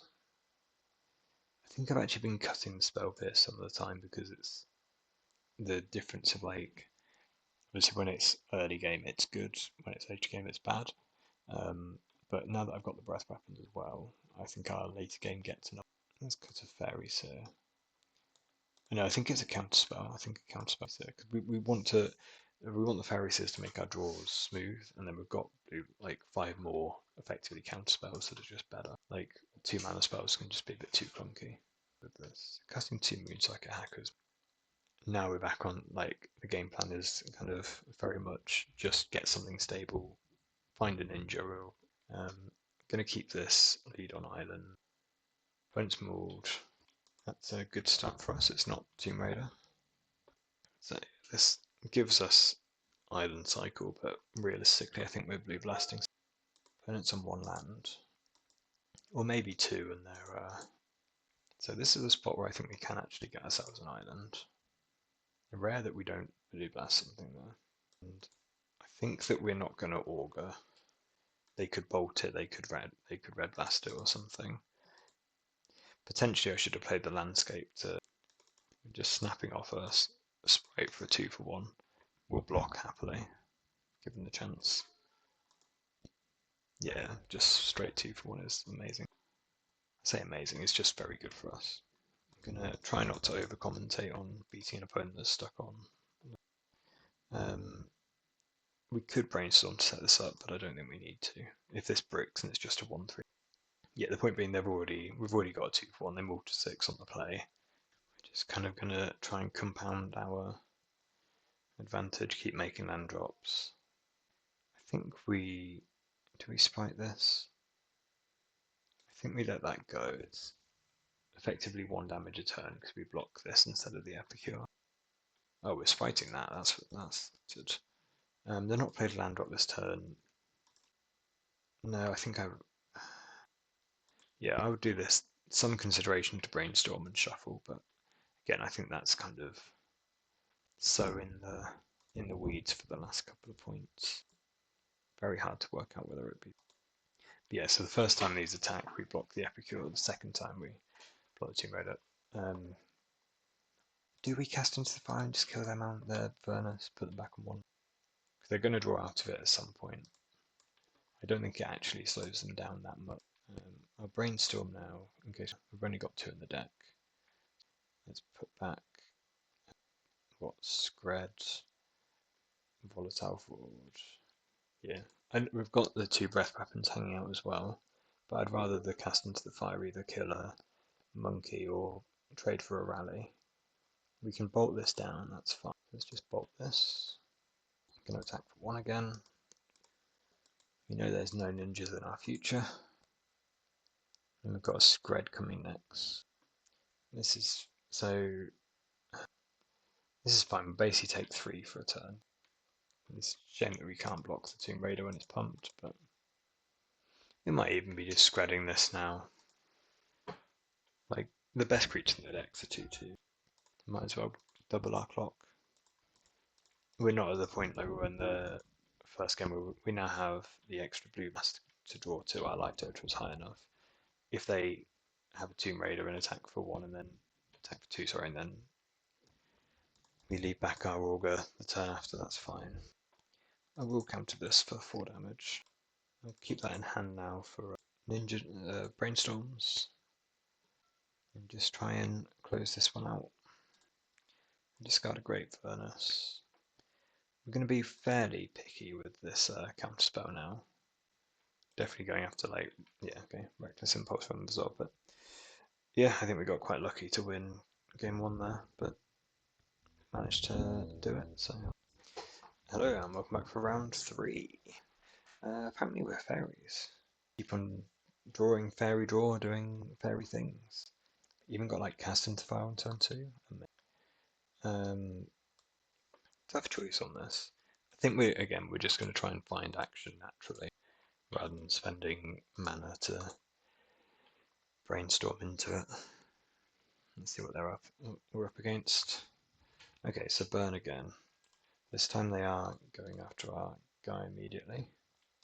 I think I've actually been cutting the spell pierce some of the time because it's the difference of like. Obviously, when it's early game, it's good. When it's late game, it's bad. But now that I've got the breath weapons as well, I think our later game gets enough. Let's cut a fairies here. No, I think it's a counterspell. I think a counterspell here because we want the fairies to make our draws smooth, and then we've got like 5 more effectively counterspells that are just better. Like 2 mana spells can just be a bit too clunky with this. Casting 2 moons like a hacker's. Now we're back on, like, the game plan is kind of very much just get something stable, find a ninja rule. Gonna keep this lead on island. Opponent's mauled. That's a good start for us. It's not Tomb Raider. So this gives us island cycle, but realistically I think we're blue blasting. Opponent's on 1 land. Or maybe 2, and they're so this is a spot where I think we can actually get ourselves an island. Rare that we don't blue blast something there. And I think that we're not going to augur. They could bolt it, they could red blast it or something. Potentially I should have played the landscape to just snapping off a sprite for a 2 for 1. We'll block happily, given the chance. Yeah, just straight 2 for 1 is amazing. I say amazing, it's just very good for us. I'm going to try not to over commentate on beating an opponent that's stuck on. We could brainstorm to set this up, but I don't think we need to. If this bricks and it's just a 1-3. Yeah, the point being we've already got a 2 for 1, they move to 6 on the play. We're just kind of going to try and compound our advantage, keep making land drops. I think do we sprite this? I think we let that go. It's effectively 1 damage a turn because we block this instead of the Epicure. Oh, we're spriting that, that's good. They're not played land drop this turn. No, I think yeah, I would do this. Some consideration to brainstorm and shuffle, but again, I think that's kind of so in the weeds for the last couple of points. Very hard to work out whether it be. But yeah, so the first time these attack, we block the Epicure. The second time we block the Tomb Raider. Do we cast into the fire and just kill them out their furnace, put them back on 1? Because they're going to draw out of it at some point. I don't think it actually slows them down that much. I'll brainstorm now, in case we've only got 2 in the deck. Let's put back Scred, Volatile Forward. Yeah, and we've got the 2 breath weapons hanging out as well, but I'd rather the cast into the fire either kill a monkey or trade for a rally. We can bolt this down, that's fine. Let's just bolt this. I'm going to attack for 1 again. You know there's no ninjas in our future. And we've got a Scred coming next. This is fine. We basically take 3 for a turn. It's a shame that we can't block the Tomb Raider when it's pumped, but we might even be just Scredding this now. the best creature in the deck's a 2/2. Might as well double our clock. We're not at the point though when the first game we now have the extra blue mask to draw to. Our life total was high enough. If they have a Tomb Raider and attack for 1 and then attack for 2, sorry, and then we leave back our Augur the turn after, that's fine. I will counter this for 4 damage. I'll keep that in hand now for Ninja Brainstorms. And just try and close this one out. Discard a Great Furnace. We're going to be fairly picky with this counterspell now. Definitely going after Reckless Impulse from the Zob, but yeah, I think we got quite lucky to win game 1 there, but managed to do it. So hello and welcome back for round 3. Apparently we're fairies. Keep on drawing fairy draw, doing fairy things. Even got like cast into fire on turn 2. Tough choice on this. I think we're just going to try and find action naturally, rather than spending mana to brainstorm into it. Let's see what we're up against. Okay, so burn again. This time they are going after our guy immediately.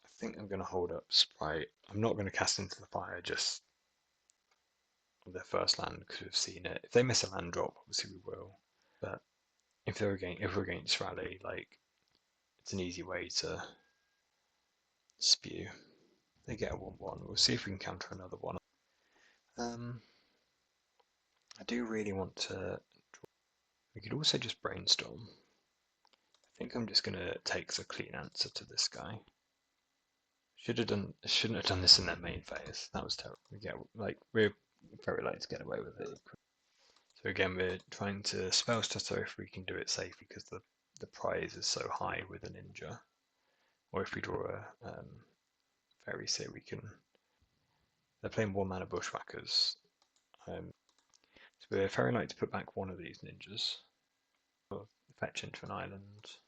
I think I'm going to hold up Sprite. I'm not going to cast into the fire just their first land because we've seen it. If they miss a land drop, obviously we will. But if we're against Rally, like it's an easy way to spew. They get a 1/1. We'll see if we can counter another one. I do really want to. We could also just brainstorm. I think I'm just gonna take the clean answer to this guy. Shouldn't have done this in their main phase. That was terrible. We're very likely to get away with it. So again, we're trying to spell stutter if we can do it safely because the prize is so high with a ninja. Or if we draw a fairy, say we can. They're playing 1-mana bushwhackers. So we're very likely to put back one of these ninjas. Or fetch into an island.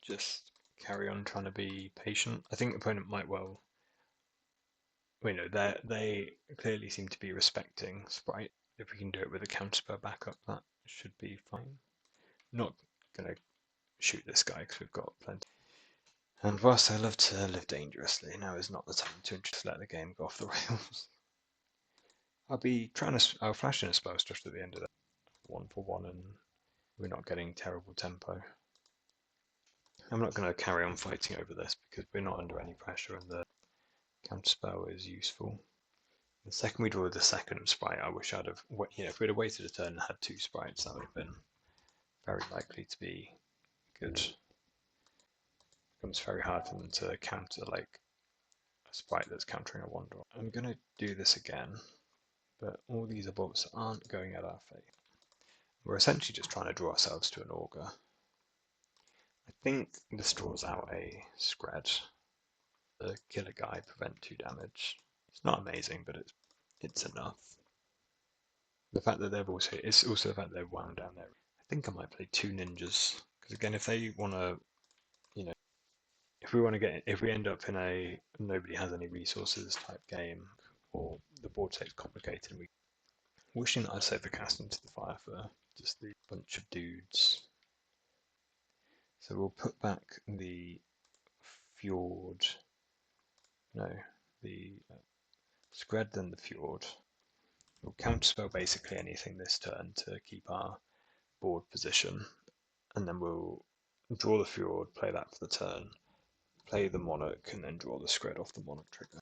Just carry on trying to be patient. I think the opponent might well. They clearly seem to be respecting Sprite. If we can do it with a counterspell backup, that should be fine. Not gonna shoot this guy because we've got plenty. And whilst I love to live dangerously, now is not the time to just let the game go off the rails. I'll flash in a spell just at the end of that 1/1, and we're not getting terrible tempo. I'm not going to carry on fighting over this because we're not under any pressure and the counterspell is useful. The second we draw the second sprite, I wish I'd have, if we'd have waited a turn and had 2 sprites, that would have been very likely to be good. It becomes very hard for them to counter like a sprite that's countering a 1/1. I'm going to do this again, but all these bolts aren't going at our fate. We're essentially just trying to draw ourselves to an augur. I think this draws out a Scred. The kill a guy, prevent 2 damage. It's not amazing, but it's enough. The fact that it's also the fact that they've wound down there. I think I might play 2 ninjas because again, if they want to, if we end up in a nobody has any resources type game, or the board state's complicated, and wishing that I'd save the cast into the fire for just the bunch of dudes. So we'll put back the Fjord. No, the Scred, then the Fjord. We'll counterspell basically anything this turn to keep our board position, and then we'll draw the Fjord, play that for the turn, play the Monarch, and then draw the Scred off the Monarch trigger.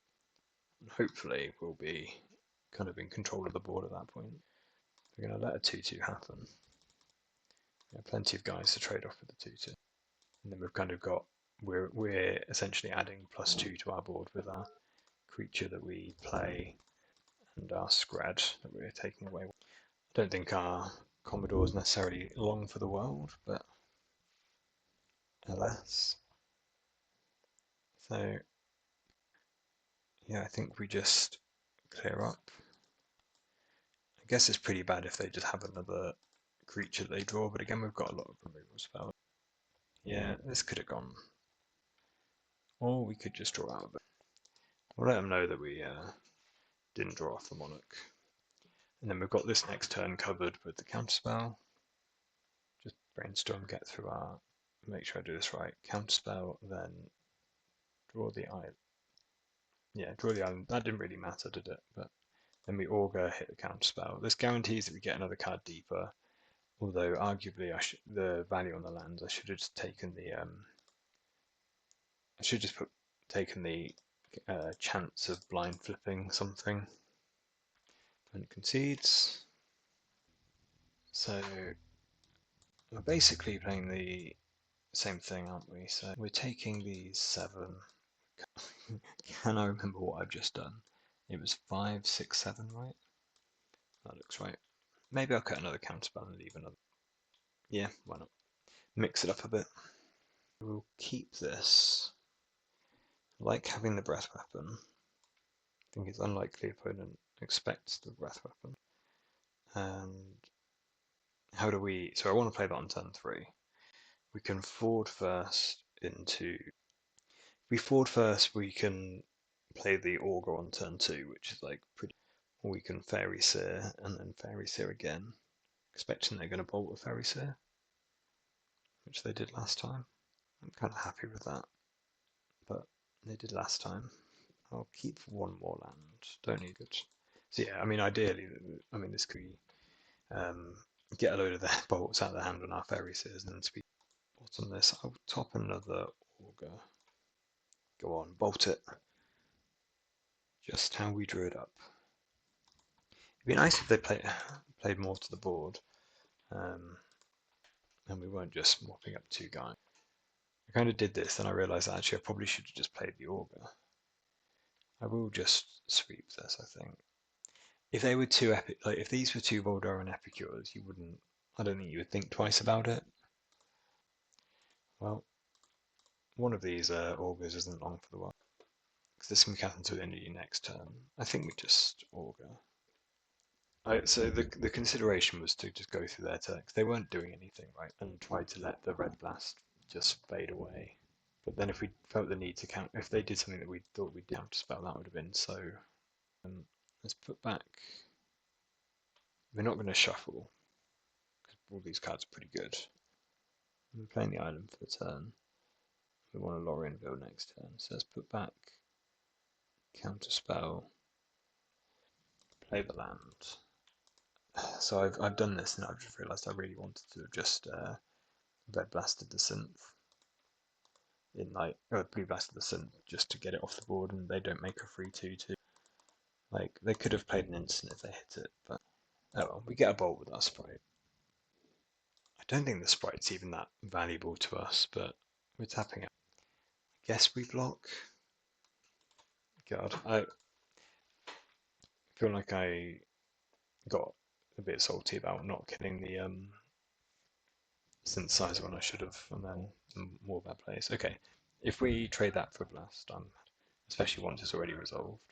And hopefully we'll be kind of in control of the board at that point. We're going to let a 2/2 happen. Plenty of guys to trade off with the 2/2. And then we've kind of got, we're essentially adding +2 to our board with our creature that we play and our Scred that we're taking away. I don't think our Commodore is necessarily long for the world, but alas. So yeah, I think we just clear up. I guess it's pretty bad if they just have another creature they draw, but again we've got a lot of removal spells. Yeah, this could have gone. Or we could just draw out of it. We'll let them know that we didn't draw off the Monarch. And then we've got this next turn covered with the counterspell. Just brainstorm, get through our, make sure I do this right. Counterspell, then draw the island. Yeah, draw the island. That didn't really matter, did it? But then we augur, hit the counterspell. This guarantees that we get another card deeper. Although arguably, the value on the lands, I should have just taken the I should just taken the chance of blind flipping something. And it concedes. So we're basically playing the same thing, aren't we? So we're taking these 7. Can I remember what I've just done? It was 5, 6, 7, right? That looks right. Maybe I'll cut another counterspell and leave another. Yeah, why not? Mix it up a bit. We'll keep this. I like having the breath weapon. I think it's unlikely opponent expects the breath weapon. And how do we... So I want to play that on turn 3. We can forward first into... If we forward first, we can play the augur on turn 2, which is like pretty... Or we can fairy seer and then fairy seer again, expecting they're going to bolt a fairy seer, which they did last time. I'm kind of happy with that, but they did last time. I'll keep one more land, don't need it. So yeah, I mean ideally, this could be get a load of their bolts out of the hand on our fairy seers and then speed on this. I'll top another augur. Go on, bolt it. Just how we drew it up. It'd be nice if they played more to the board, and we weren't just mopping up 2 guys. I kind of did this, then I realised that actually I probably should have just played the augur. I will just sweep this, I think. If they were 2 epic, like if these were 2 Voldaren Epicures, you wouldn't. I don't think you would think twice about it. Well, one of these augurs isn't long for the world. Because this can count until the end of your next turn. I think we just augur. So the consideration was to just go through their turn. They weren't doing anything, right? And try to let the red blast just fade away. But then if we felt the need to count, if they did something that we thought we'd counterspell, that would have been so. Let's put back. We're not going to shuffle because all these cards are pretty good. We're playing the island for the turn. We want a Lorienville next turn, so let's put back counterspell, play the land. So I've done this and I've just realised I really wanted to have just red blasted the synth in like blue blasted the synth just to get it off the board, and they don't make a free 2/2. Like they could have played an instant if they hit it, but oh well, we get a bolt with our sprite. I don't think the sprite's even that valuable to us, but we're tapping it. I guess we block. God, I feel like I got a bit salty about not killing the synthesizer when I should have, and then more bad plays. Okay, if we trade that for blast, especially once it's already resolved.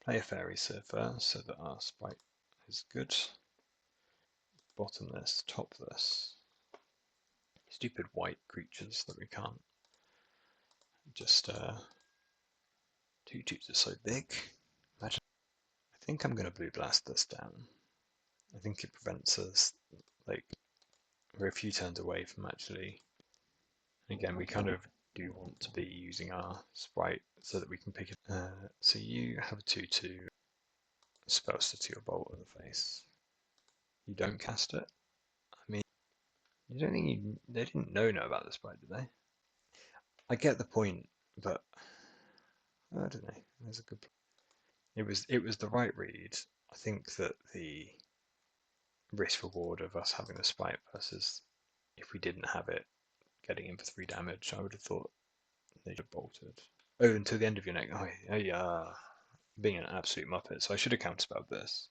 Play a fairy seer first so that our sprite is good. Bottom this, top this. Stupid white creatures that we can't just 2/2s are so big. Imagine. I think I'm going to blue blast this down. I think it prevents us, like, we're a few turns away from actually. Again, we kind of do want to be using our sprite so that we can pick it. So you have a 2/2 spells to your bolt of the face. You don't cast it. I mean, you don't think they didn't know about the sprite, did they? I get the point, but I don't know. There's a good. It was the right read. I think that the risk reward of us having the sprite versus if we didn't have it getting in for 3 damage, I would have thought they should have bolted. Oh, until the end of your neck. Oh yeah, being an absolute muppet. So I should have counterspelled this.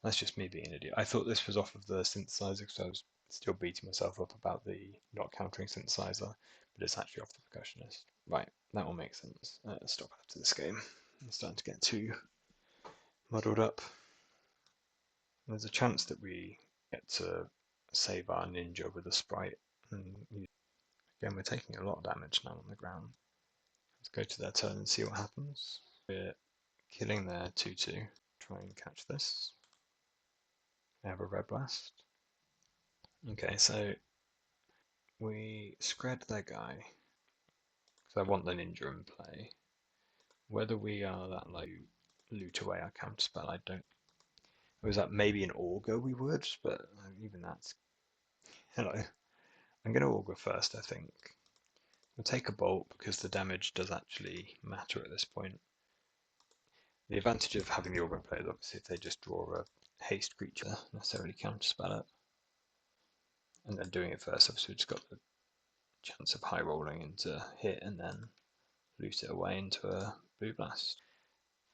That's just me being an idiot. I thought this was off of the synthesizer because I was still beating myself up about the not countering synthesizer, but it's actually off the percussionist. Right, that will make sense. Stop after this game. I'm starting to get too muddled up. There's a chance that we get to save our ninja with a sprite. And again, we're taking a lot of damage now on the ground. Let's go to their turn and see what happens. We're killing their 2/2. try and catch this. We have a red blast. Okay, so we scred their guy. So I want the ninja in play. Whether we are that like loot away our counterspell, I don't. Was that maybe an augur we would, but even that's. Hello. I'm going to augur first, I think. We'll take a bolt because the damage does actually matter at this point. The advantage of having the augur in play is obviously if they just draw a haste creature, necessarily counterspell it. And then doing it first, obviously we've just got the chance of high rolling into hit and then loot it away into a blue blast.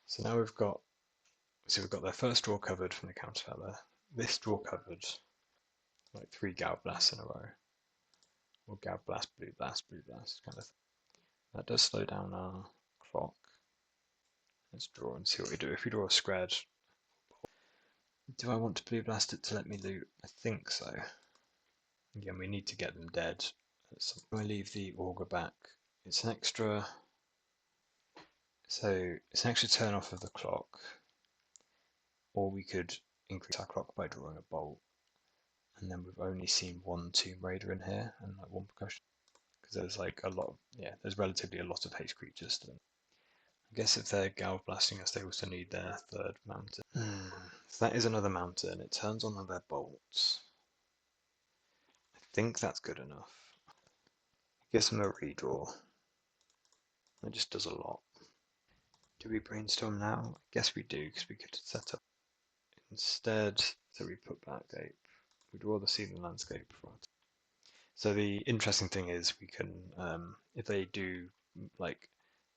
So now we've got their first draw covered from the counterspeller. This draw covered like 3 Gal blasts in a row. Or Gal blast, blue blast kind of thing. That does slow down our clock. Let's draw and see what we do. If we draw a scred, do I want to blue blast it to let me loot? I think so. Again, we need to get them dead. So I leave the augur back. It's an extra. So it's an extra turn off of the clock, or we could increase our clock by drawing a bolt. And then we've only seen 1 Tomb Raider in here and like 1 percussion, because there's like a lot. There's relatively a lot of haste creatures to them. I guess if they're Gal blasting us, they also need their 3rd mountain. So that is another mountain. It turns on their bolts. I think that's good enough. Gives them a redraw. That just does a lot. Do we brainstorm now? I guess we do, because we could set up instead. So we put back Ape. We draw the Seething Landscape for it. So the interesting thing is we can, if they do like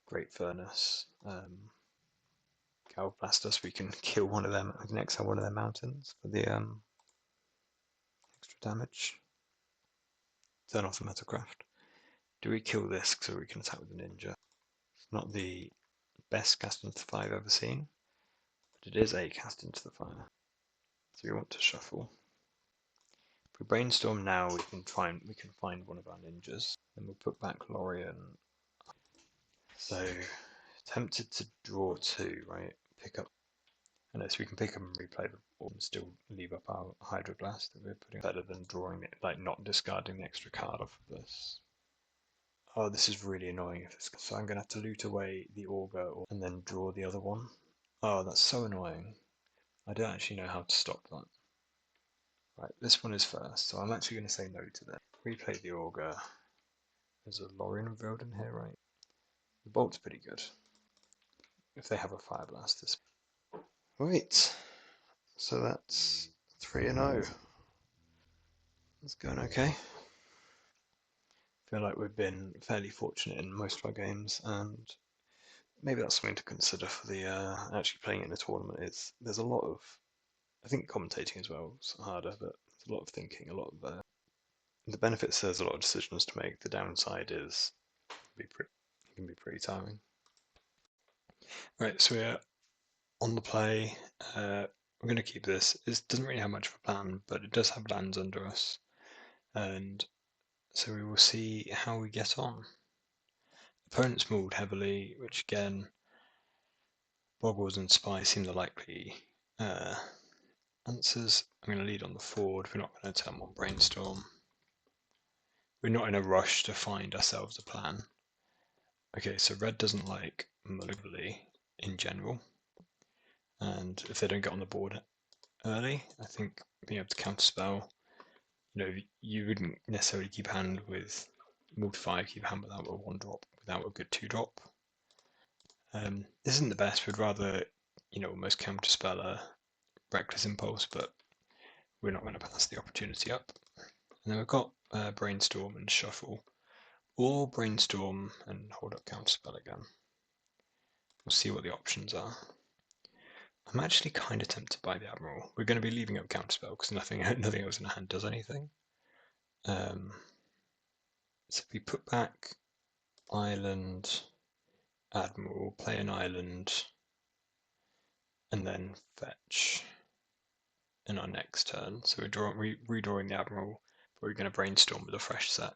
Great Furnace, Gal blast us, we can kill one of them. We can exile one of their mountains for the extra damage. Turn off the Metalcraft. Do we kill this so we can attack with the ninja? It's not the best cast into the fire I've ever seen, but it is a cast into the fire. So we want to shuffle. If we brainstorm now, we can find one of our ninjas. Then we'll put back Lorien. So tempted to draw 2, right? Pick up. And so we can pick up and replay or still leave up our Hydroblast that we're putting better than drawing it, like not discarding the extra card off of this. Oh, this is really annoying. So I'm going to have to loot away the augur and then draw the other one. Oh, that's so annoying. I don't actually know how to stop that. Right, this one is first, so I'm actually going to say no to that. Replay the augur. There's a Lorien and Vilden here, right? The bolt's pretty good. If they have a Fire Blast. Right, so that's 3-0. It's going okay. I feel like we've been fairly fortunate in most of our games, and maybe that's something to consider for the actually playing in a tournament. There's a lot of, I think commentating as well is harder, but there's a lot of thinking, a lot of the benefits. There's a lot of decisions to make. The downside is it can be pretty tiring. Right, so we're on the play. We're going to keep this. It doesn't really have much of a plan, but it does have lands under us, and so we will see how we get on. Opponents mauled heavily, which again, Boggles and Spy seem the likely answers. I'm going to lead on the forward. We're not going to turn one Brainstorm. We're not in a rush to find ourselves a plan. Okay, so red doesn't like Malignly in general. And if they don't get on the board early, I think being able to counterspell, you wouldn't necessarily keep hand with multiply, keep hand without a 1-drop, without a good 2-drop. This isn't the best. We'd rather, almost counterspell a Reckless Impulse, but we're not going to pass the opportunity up. And then we've got Brainstorm and Shuffle, or Brainstorm and hold up Counterspell again. We'll see what the options are. I'm actually kind of tempted by the Admiral. We're going to be leaving up Counterspell because nothing else in the hand does anything. So we put back Island, Admiral, play an Island, and then fetch in our next turn. So we're redrawing the Admiral, but we're going to Brainstorm with a fresh set.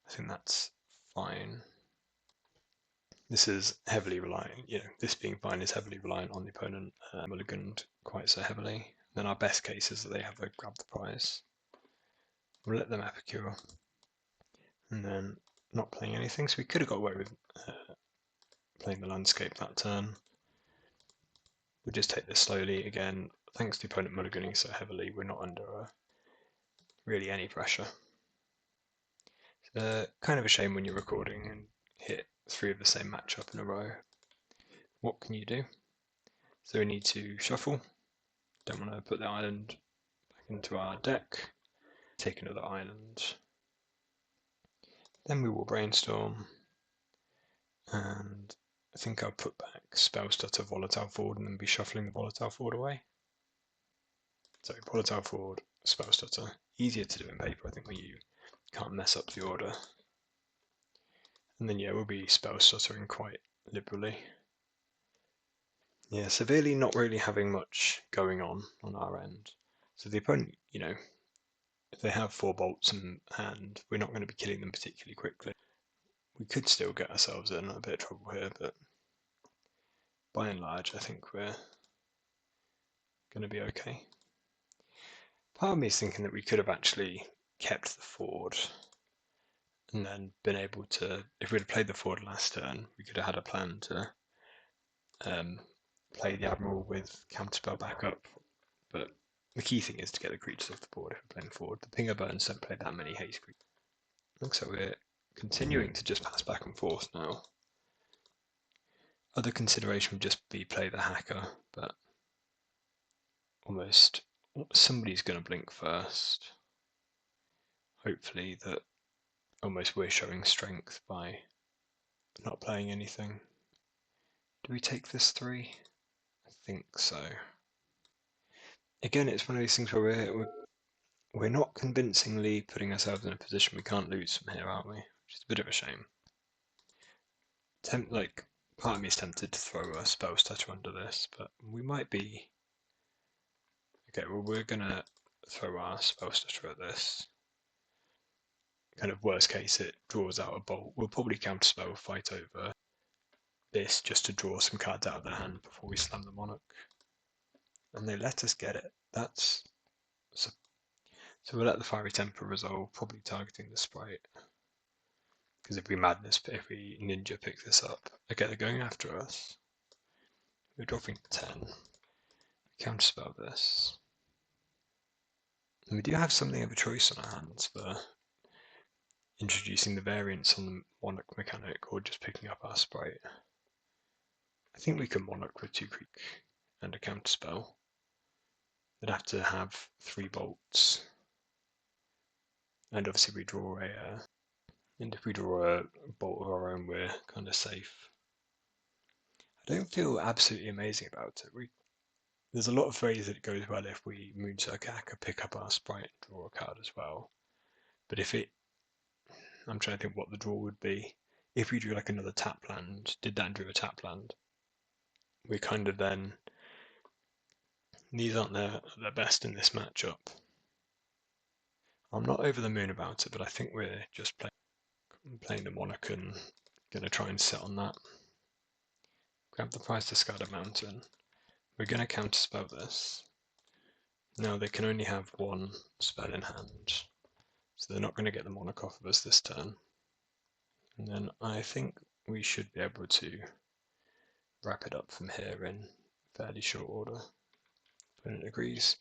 I think that's fine. This is heavily reliant, this being fine is heavily reliant on the opponent mulliganed quite so heavily. Then our best case is that they have a grab the prize. We'll let them epicure. And then not playing anything, so we could have got away with playing the landscape that turn. We'll just take this slowly. Again, thanks to the opponent mulliganing so heavily, we're not under really any pressure. It's kind of a shame when you're recording and hit 3 of the same matchup in a row. What can you do? So we need to shuffle. Don't want to put the island back into our deck. Take another island. Then we will brainstorm. And I think I'll put back Spell Stutter, Volatile Forward, and then be shuffling the Volatile Forward away. So Volatile Forward, Spell Stutter. Easier to do in paper, I think, when you can't mess up the order. And then we'll be Spell Stuttering quite liberally. Yeah, severely not really having much going on our end. So the opponent, if they have 4 bolts in hand, we're not going to be killing them particularly quickly. We could still get ourselves in a bit of trouble here, but by and large, I think we're going to be okay. Part of me is thinking that we could have actually kept the forward and then been able to, if we'd have played the forward last turn, we could have had a plan to play the Admiral with counterspell backup. But the key thing is to get the creatures off the board if we're playing forward. The Pinger burns don't play that many haste creatures. Looks like we're continuing to just pass back and forth now. Other consideration would just be play the hacker, but almost somebody's going to blink first. Hopefully that almost we're showing strength by not playing anything. Do we take this 3? I think so. Again, it's one of these things where we're not convincingly putting ourselves in a position we can't lose from here, aren't we? Which is a bit of a shame. Part of me is tempted to throw a Spell Stutter under this, but we might be. Okay, well, we're gonna throw our Spell Stutter at this. Kind of worst case, it draws out a bolt. We'll probably counterspell, fight over this just to draw some cards out of their hand before we slam the Monarch. And they let us get it. So we'll let the Fiery Temper resolve, probably targeting the Sprite. Because if we Ninja pick this up, okay, they're going after us. We're dropping 10. We counterspell this. And we do have something of a choice on our hands for introducing the variance on the Monarch mechanic or just picking up our Sprite. I think we can Monarch with 2 creek and a counterspell. They'd have to have 3 bolts. And obviously we draw and if we draw a bolt of our own, we're kind of safe. I don't feel absolutely amazing about it. There's a lot of ways that it goes well if we Moonstruck Hacker, pick up our Sprite and draw a card as well. But I'm trying to think what the draw would be. If we drew like another tap land, did that and drew a tap land, we kind of then, these aren't their best in this matchup. I'm not over the moon about it, but I think we're just playing the Monarch and going to try and sit on that. Grab the prize, discard a mountain. We're going to counterspell this. Now they can only have 1 spell in hand, so they're not going to get the Monarch off of us this turn. And then I think we should be able to wrap it up from here in fairly short order. Opponent agrees.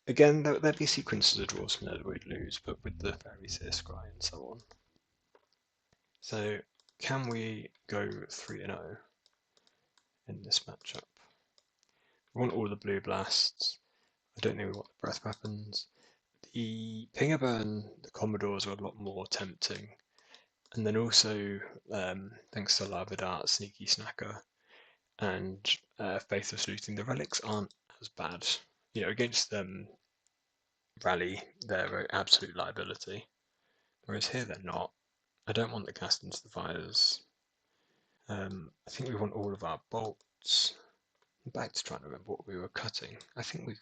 Again, there'd be sequences of draws from there that we'd lose, but with the fairies here, Scry and so on. So can we go 3-0 in this matchup? We want all the blue blasts. I don't think we want the breath weapons. The Pinger Burn, the Commodores are a lot more tempting. And then also, thanks to Lava Dart, Sneaky Snacker, and Faithless Looting, the relics aren't as bad. Against Rally, they're an absolute liability. Whereas here they're not. I don't want the Cast into the Fires. I think we want all of our bolts. I'm back to trying to remember what we were cutting. I think we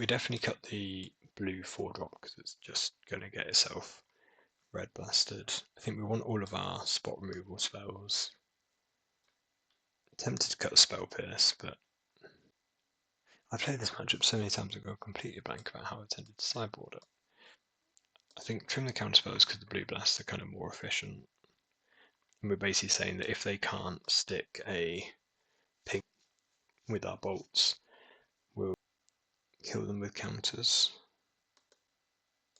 definitely cut the blue 4-drop because it's just going to get itself red blasted. I think we want all of our spot removal spells. Tempted to cut a Spell Pierce, but I played this matchup so many times ago, completely blank about how I tended to sideboard it. I think trim the counterspells because the blue blasts are kind of more efficient. And we're basically saying that if they can't stick a ping with our bolts, we'll kill them with counters.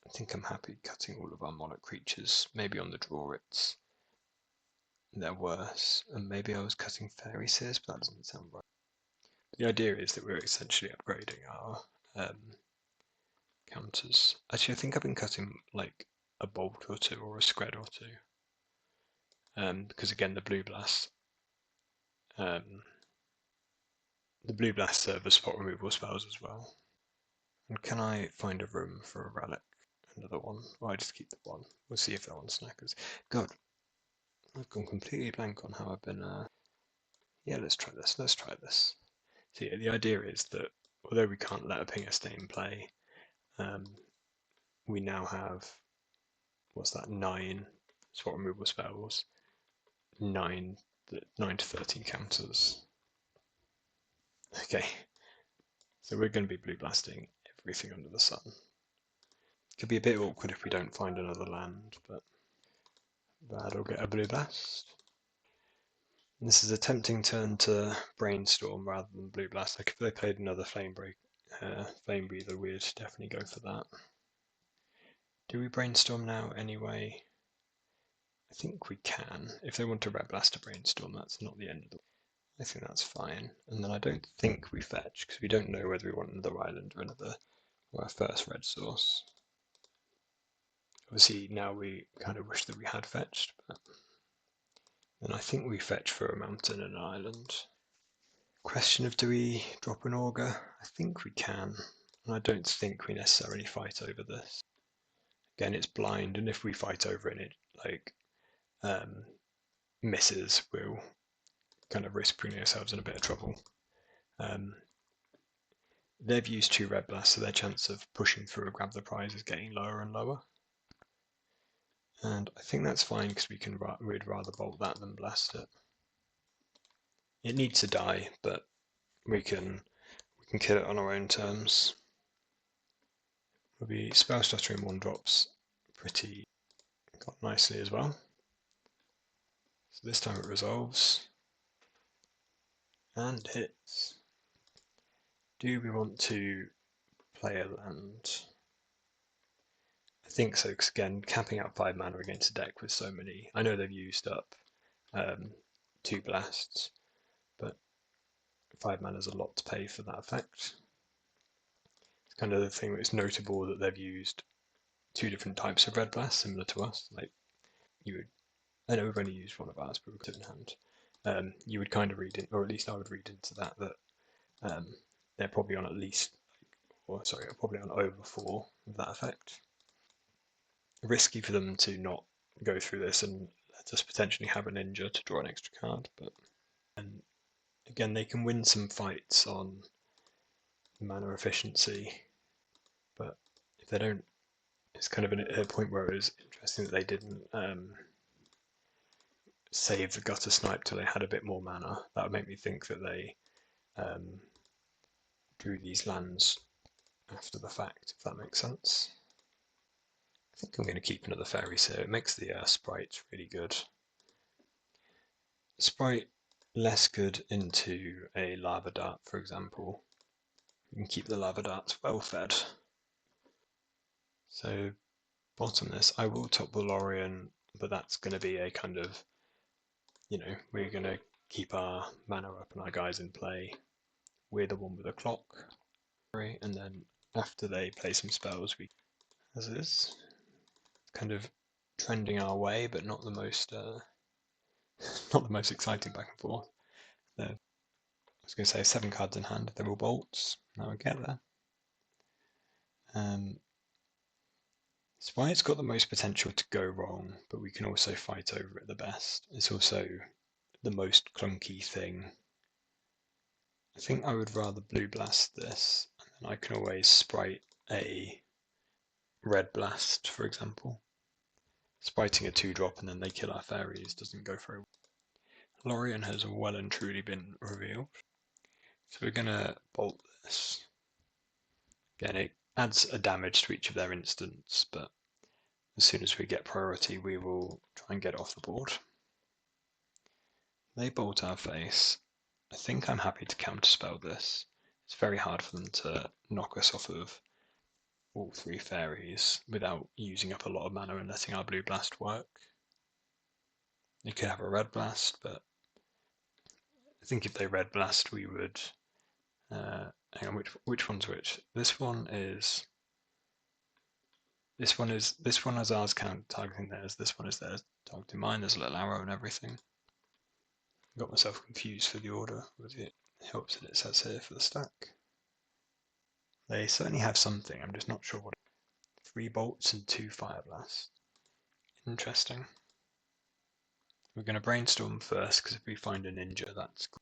I think I'm happy cutting all of our monarch creatures. Maybe on the draw they're worse, and maybe I was cutting Fairy Seers, but that doesn't sound right. The idea is that we're essentially upgrading our counters. Actually, I think I've been cutting like a bolt or two or a scred or two. Because again, the blue blast serve as spot removal spells as well. And can I find a room for a relic? Another one? Or I just keep the one. We'll see if that one snackers. God, I've gone completely blank on how I've been. Yeah, let's try this. Let's try this. So yeah, the idea is that although we can't let a Pinger stay in play, we now have, what's that, 9 spot removal spells, 9 to 13 counters. Okay, so we're going to be blue blasting everything under the sun. Could be a bit awkward if we don't find another land, but that'll get a blue blast. And this is a tempting turn to brainstorm rather than blue blast. Like if they played another flame breather, we'd definitely go for that. Do we brainstorm now anyway? I think we can. If they want to red blast a brainstorm, that's not the end of the. I think that's fine. And then I don't think we fetch because we don't know whether we want another island or our first red source. Obviously now we kind of wish that we had fetched, but then I think we fetch for a mountain and an island. Question of do we drop an auger? I think we can, and I don't think we necessarily fight over this. Again, it's blind, and if we fight over it, misses, we'll kind of risk putting ourselves in a bit of trouble. They've used 2 red blasts, so their chance of pushing through a grab the prize is getting lower and lower. And I think that's fine because we'd rather bolt that than blast it. It needs to die, but we can kill it on our own terms. We'll be spell stuttering 1-drops pretty nicely as well. So this time it resolves and hits. Do we want to play a land? I think so, because again, capping out 5 mana against a deck with so many. I know they've used up 2 blasts, but 5 mana is a lot to pay for that effect. It's kind of the thing that's notable that they've used 2 different types of red blast, similar to us. Like I know we've only used one of ours, but we've got it in hand. You would kind of read it, or at least I would read into that they're probably on probably on over 4 of that effect. Risky for them to not go through this and let us potentially have a ninja to draw an extra card, but and again they can win some fights on mana efficiency, but if they don't, it's kind of a point where it was interesting that they didn't save the gutter snipe till they had a bit more mana. That would make me think that they drew these lands after the fact, if that makes sense. I think I'm going to keep another Fairy Seer. It makes the sprites really good. Sprite less good into a Lava Dart, for example. You can keep the Lava Darts well fed. So bottom this, I will top the Lorien, but that's going to be a kind of, we're going to keep our mana up and our guys in play. We're the one with a clock. And then after they play some spells, as is, kind of trending our way, but not the most exciting back and forth. I was going to say 7 cards in hand. They're all bolts. Now we get there. It's why it's got the most potential to go wrong, but we can also fight over it the best. It's also the most clunky thing. I think I would rather blue blast this, and then I can always sprite a red blast, for example. Spriting a 2-drop and then they kill our fairies doesn't go very well. Lorien has well and truly been revealed. So we're going to bolt this. Again, it adds a damage to each of their instants, but as soon as we get priority, we will try and get it off the board. They bolt our face. I think I'm happy to counterspell this. It's very hard for them to knock us off of all 3 fairies without using up a lot of mana and letting our blue blast work. You could have a red blast, but I think if they red blast, we would. Hang on, which one's which? This one is. This one has ours targeting theirs. This one is theirs targeting mine. There's a little arrow and everything. Got myself confused for the order. It helps that it says here for the stack. They certainly have something. I'm just not sure what. 3 bolts and 2 fire blasts. Interesting. We're going to brainstorm first because if we find a ninja, that's cool.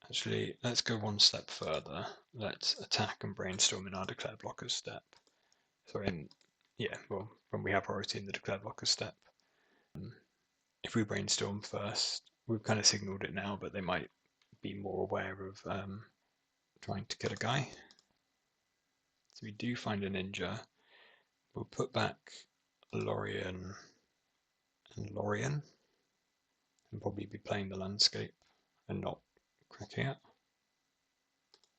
Actually, let's go one step further. Let's attack and brainstorm in our declare blockers step. Sorry, when we have priority in the declare blockers step. If we brainstorm first, we've kind of signaled it now, but they might be more aware of trying to kill a guy. So we do find a ninja. We'll put back Lorien and probably be playing the landscape and not cracking it.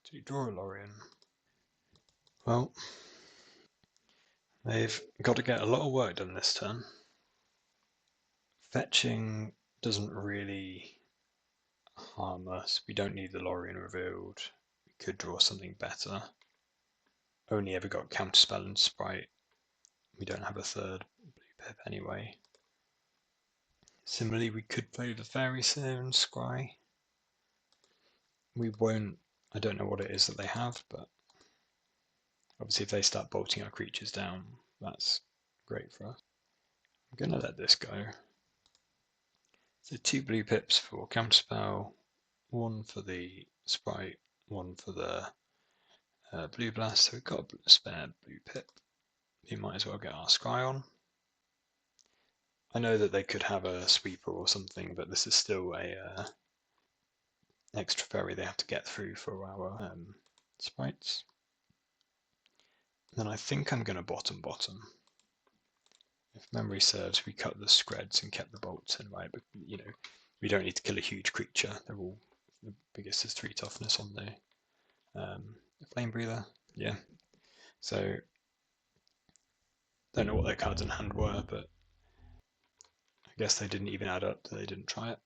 So you draw a Lorien. Well, they've got to get a lot of work done this turn. Fetching doesn't really harm us. We don't need the Lorien revealed. We could draw something better. Only ever got Counterspell and Sprite. We don't have a 3rd blue pip anyway. Similarly, we could play the Fairy Seer and Scry. We won't. I don't know what it is that they have, but obviously if they start bolting our creatures down, that's great for us. I'm going to let this go. So 2 blue pips for Counterspell, 1 for the Sprite, 1 for the blue blast. So we've got a spare blue pip. We might as well get our Scry on. I know that they could have a sweeper or something, but this is still a extra fairy they have to get through for our sprites. Then I think I'm going to bottom. If memory serves, we cut the screds and kept the bolts in, right? But we don't need to kill a huge creature. They're all the biggest is 3 toughness on the flame breather. Yeah. So don't know what their cards in hand were, but I guess they didn't even add up. They didn't try it.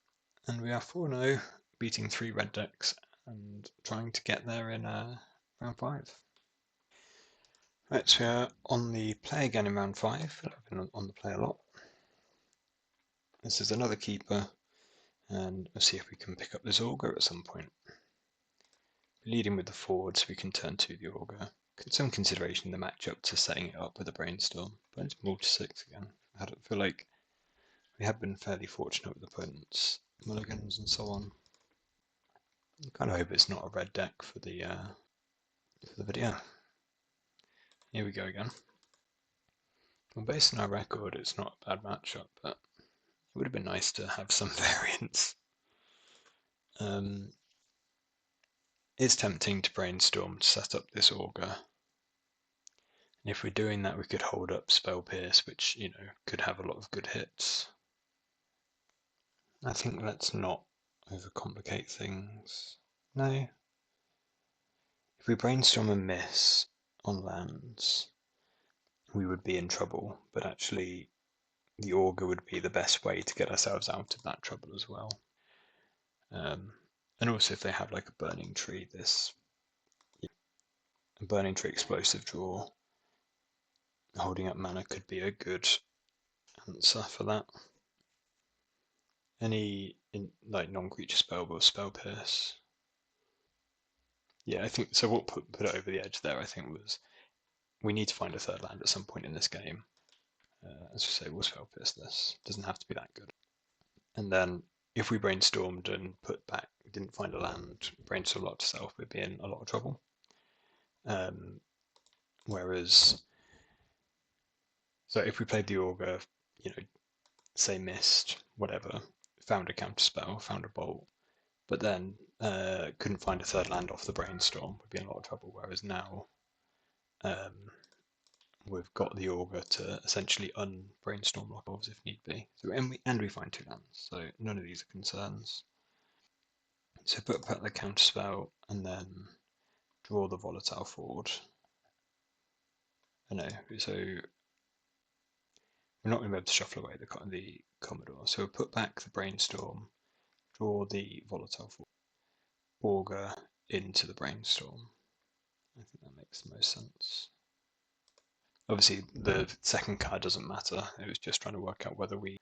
And we are 4-0, beating 3 red decks and trying to get there in round 5. Right, so we are on the play again in round 5. I've been on the play a lot. This is another keeper, and let's see if we can pick up this auger at some point. Leading with the forward so we can turn to the auger. Some consideration in the matchup to setting it up with a brainstorm, but it's multi-6 again. I feel like we have been fairly fortunate with opponents, mulligans and so on. I kind of hope it's not a red deck for the video. Here we go again. Well, based on our record, it's not a bad matchup, but it would have been nice to have some variance. It's tempting to brainstorm to set up this auger. And if we're doing that, we could hold up Spell Pierce, which, could have a lot of good hits. I think let's not overcomplicate things. No. If we brainstorm and miss on lands, we would be in trouble, but actually the auger would be the best way to get ourselves out of that trouble as well. And also if they have like a Burning Tree, a Burning Tree explosive draw, holding up mana could be a good answer for that. Any non-creature spell will Spell Pierce. Yeah, I think so. What put it over the edge there, I think, was we need to find a 3rd land at some point in this game. As we say, we'll Spell Pierce this. Doesn't have to be that good. And then if we brainstormed and didn't find a land, brainstorm locked itself, we'd be in a lot of trouble. Whereas, so if we played the auger, say missed, whatever, found a counterspell, found a bolt, but then couldn't find a third land off the brainstorm, we'd be in a lot of trouble. Whereas now we've got the Augur to essentially unbrainstorm lock elves if need be. So and we find 2 lands, so none of these are concerns. So put back the counterspell and then draw the volatile forward. So we're not going to be able to shuffle away the Commodore. So we'll put back the brainstorm, draw the volatile forward, Augur into the brainstorm. I think that makes the most sense. Obviously, the second card doesn't matter. It was just trying to work out whether we,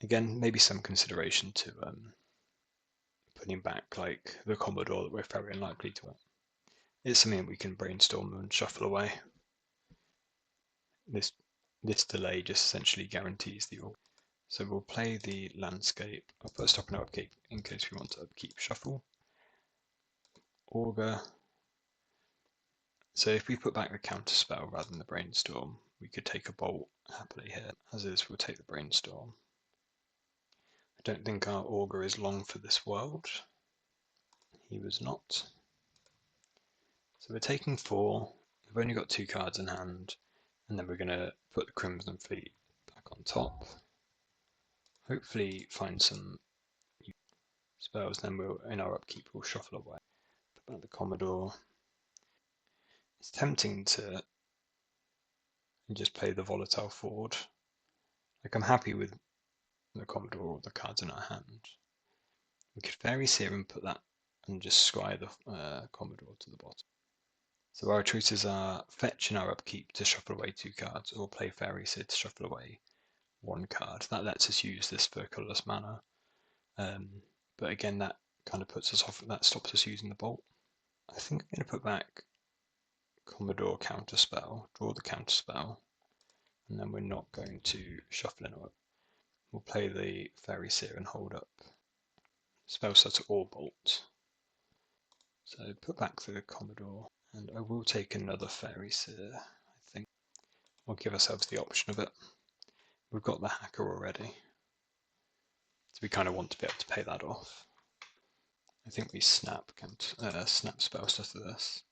again, maybe some consideration to putting back like the Commodore that we're very unlikely to. It's something we can brainstorm and shuffle away. This delay just essentially guarantees the Augur. So we'll play the landscape. I'll put a stop and upkeep in case we want to upkeep shuffle. Augur. So if we put back the counter spell rather than the brainstorm, we could take a bolt happily here. As is, we'll take the brainstorm. I don't think our Augur is long for this world. He was not. So we're taking 4. We've only got 2 cards in hand, and then we're going to put the Crimson Fleet back on top. Hopefully find some spells, then we'll, in our upkeep, we'll shuffle away. Put back the Commodore. It's tempting to just play the volatile forward. Like, I'm happy with the Commodore or the cards in our hand. We could Fairy Seer and put that and just scry the Commodore to the bottom. So our choices are fetch in our upkeep to shuffle away 2 cards, or play Fairy Seer to shuffle away 1 card. That lets us use this for colourless mana. But again, that kind of puts us off, that stops us using the bolt. I think I'm going to put back Commodore counterspell, draw the counterspell, and then we're not going to shuffle it up. We'll play the Fairy Seer and hold up. Spell setter or bolt. So put back the Commodore, and I will take another Fairy Seer, I think. We'll give ourselves the option of it. We've got the Hacker already, so we kind of want to be able to pay that off. I think we snap spell setter this.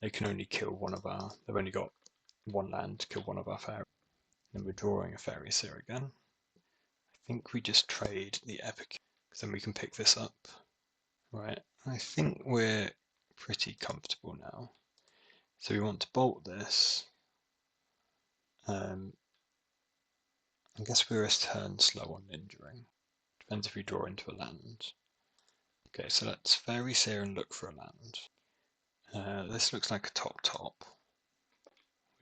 They can only kill one of our, they've only got 1 land to kill one of our fairies. Then we're drawing a Fairy Seer again. I think we just trade the Epic, because then we can pick this up. Right, I think we're pretty comfortable now. So we want to bolt this. I guess we're a turn slow on injuring. Depends if we draw into a land. Okay, so let's Fairy Seer and look for a land. This looks like a top.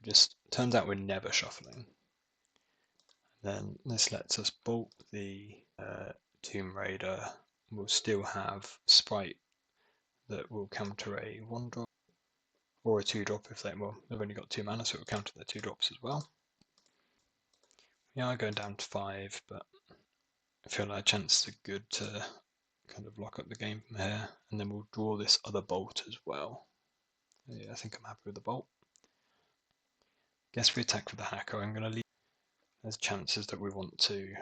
Just turns out we're never shuffling. Then this lets us bolt the Tomb Raider. We'll still have Sprite that will counter a 1-drop or a 2-drop if they've only got 2 mana, so it will counter their 2 drops as well. We are going down to 5, but I feel like chances are good to kind of lock up the game from here, and then we'll draw this other bolt as well. Yeah, I think I'm happy with the bolt. Guess we attack with the Hacker. I'm going to leave. There's chances that we want to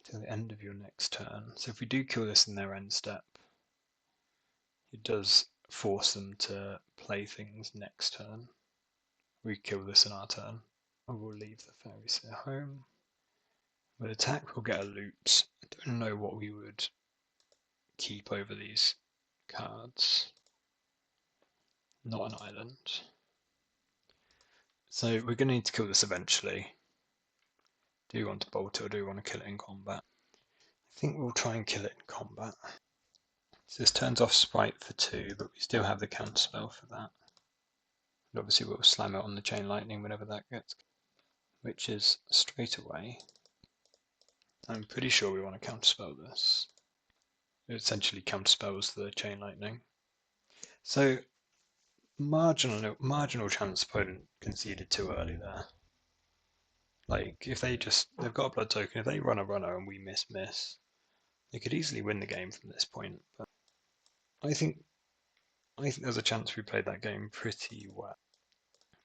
till the end of your next turn. So if we do kill this in their end step, it does force them to play things next turn. We kill this in our turn. I will leave the Fairy Seer home. We'll attack, we'll get a loot. I don't know what we would keep over these cards. Not an island. So we're going to need to kill this eventually. Do we want to bolt it or do we want to kill it in combat? I think we'll try and kill it in combat. So this turns off Sprite for 2, but we still have the counterspell for that. And obviously we'll slam it on the Chain Lightning whenever that gets, which is straight away. I'm pretty sure we want to counterspell this. It essentially counterspells the Chain Lightning. So marginal chance opponent conceded too early there. Like if they've got a blood token, if they run a runner and we miss, they could easily win the game from this point. But I think there's a chance we played that game pretty well.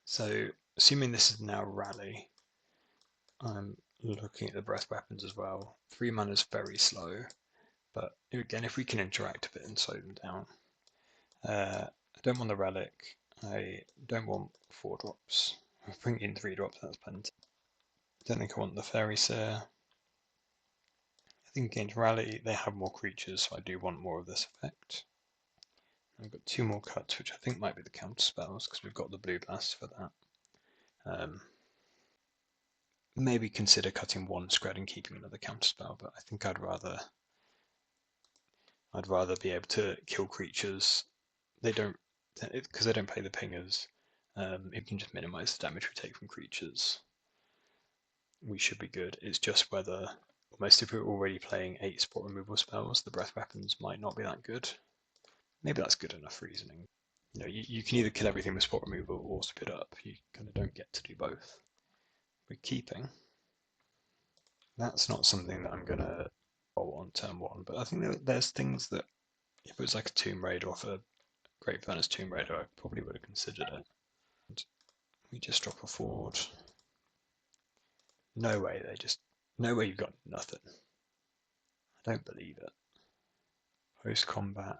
So assuming this is now rally, I'm looking at the breath weapons as well. 3 mana is very slow, but again, if we can interact a bit and slow them down. I don't want the relic. I don't want 4 drops. I'll bring in 3 drops, that's plenty. Don't think I want the Fairy Seer. I think against Rally they have more creatures, so I do want more of this effect. I've got 2 more cuts, which I think might be the counter spells, because we've got the blue blast for that. Maybe consider cutting 1 Scred and keeping another counter spell, but I think I'd rather be able to kill creatures. They don't, because they don't play the pingers. It can just minimize the damage we take from creatures. We should be good. It's just whether, almost if we're already playing 8 spot removal spells, the breath weapons might not be that good. Maybe that's good enough reasoning. You know, you can either kill everything with spot removal or split up. You kind of don't get to do both. We're keeping. That's not something that I'm going to bolt on turn 1, but I think there's things that, if it was like a Tomb Raider or a Great Furnace Tomb Raider, I probably would have considered it. And we just drop a forward. No way, no way you've got nothing. I don't believe it. Post combat,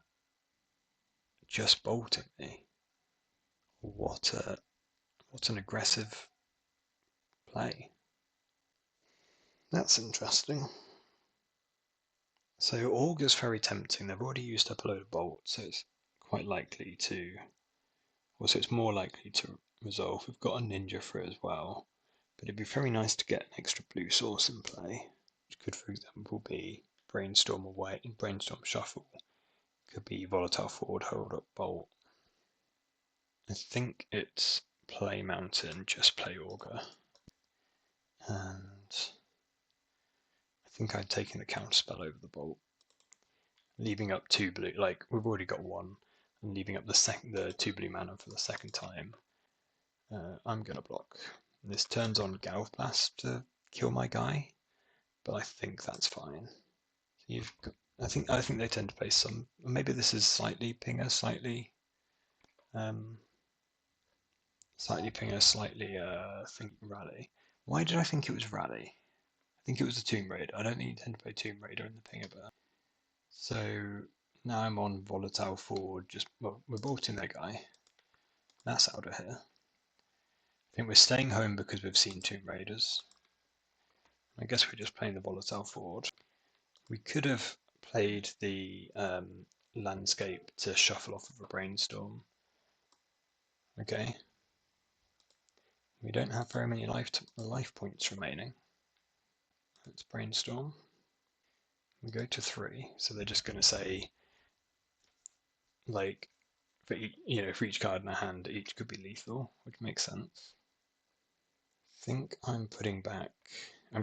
just bolting me. What an aggressive play. That's interesting. So Augur's very tempting. They've already used up a load of bolts, so it's quite likely to, also it's more likely to resolve. We've got a ninja for it as well, but it'd be very nice to get an extra blue source in play, which could, for example, be Brainstorm away, Brainstorm Shuffle. Could be Volatile Forward, Hold Up Bolt. I think it's play Mountain, just play Augur. And I think I'd taken the counter spell over the bolt, leaving up 2 blue. Like, we've already got 1, and leaving up the 2 blue mana for the second time. I'm gonna block. This turns on Galv Blast to kill my guy, but I think that's fine. You've got, I think they tend to play some. Maybe this is slightly Pinger, slightly Pinger, slightly think Rally. Why did I think it was Rally? I think it was the Tomb Raider. I don't think you tend to play Tomb Raider in the Pinger, but so now I'm on Volatile Forward. We're bolting their guy. That's out of here. I think we're staying home because we've seen Tomb Raiders. I guess we're just playing the Volatile Forward. We could have played the landscape to shuffle off of a Brainstorm. Okay. We don't have very many life points remaining. Let's Brainstorm. We go to 3, so they're just going to say, like, for each card in our hand, each could be lethal, which makes sense. I think I'm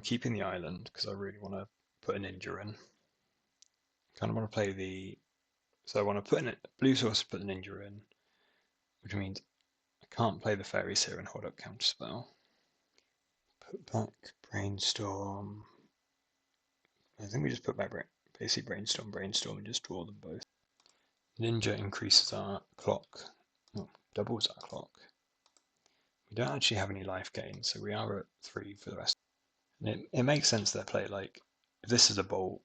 keeping the island because I really want to put a ninja in. Kind of want to play so I want to put in a blue source, put the ninja in, which means I can't play the fairies here and hold up counterspell. Put back Brainstorm. I think we just put back basically Brainstorm, and just draw them both. Ninja increases our clock, doubles our clock. We don't actually have any life gain, so we are at 3 for the rest. And it makes sense that play, like, if this is a bolt,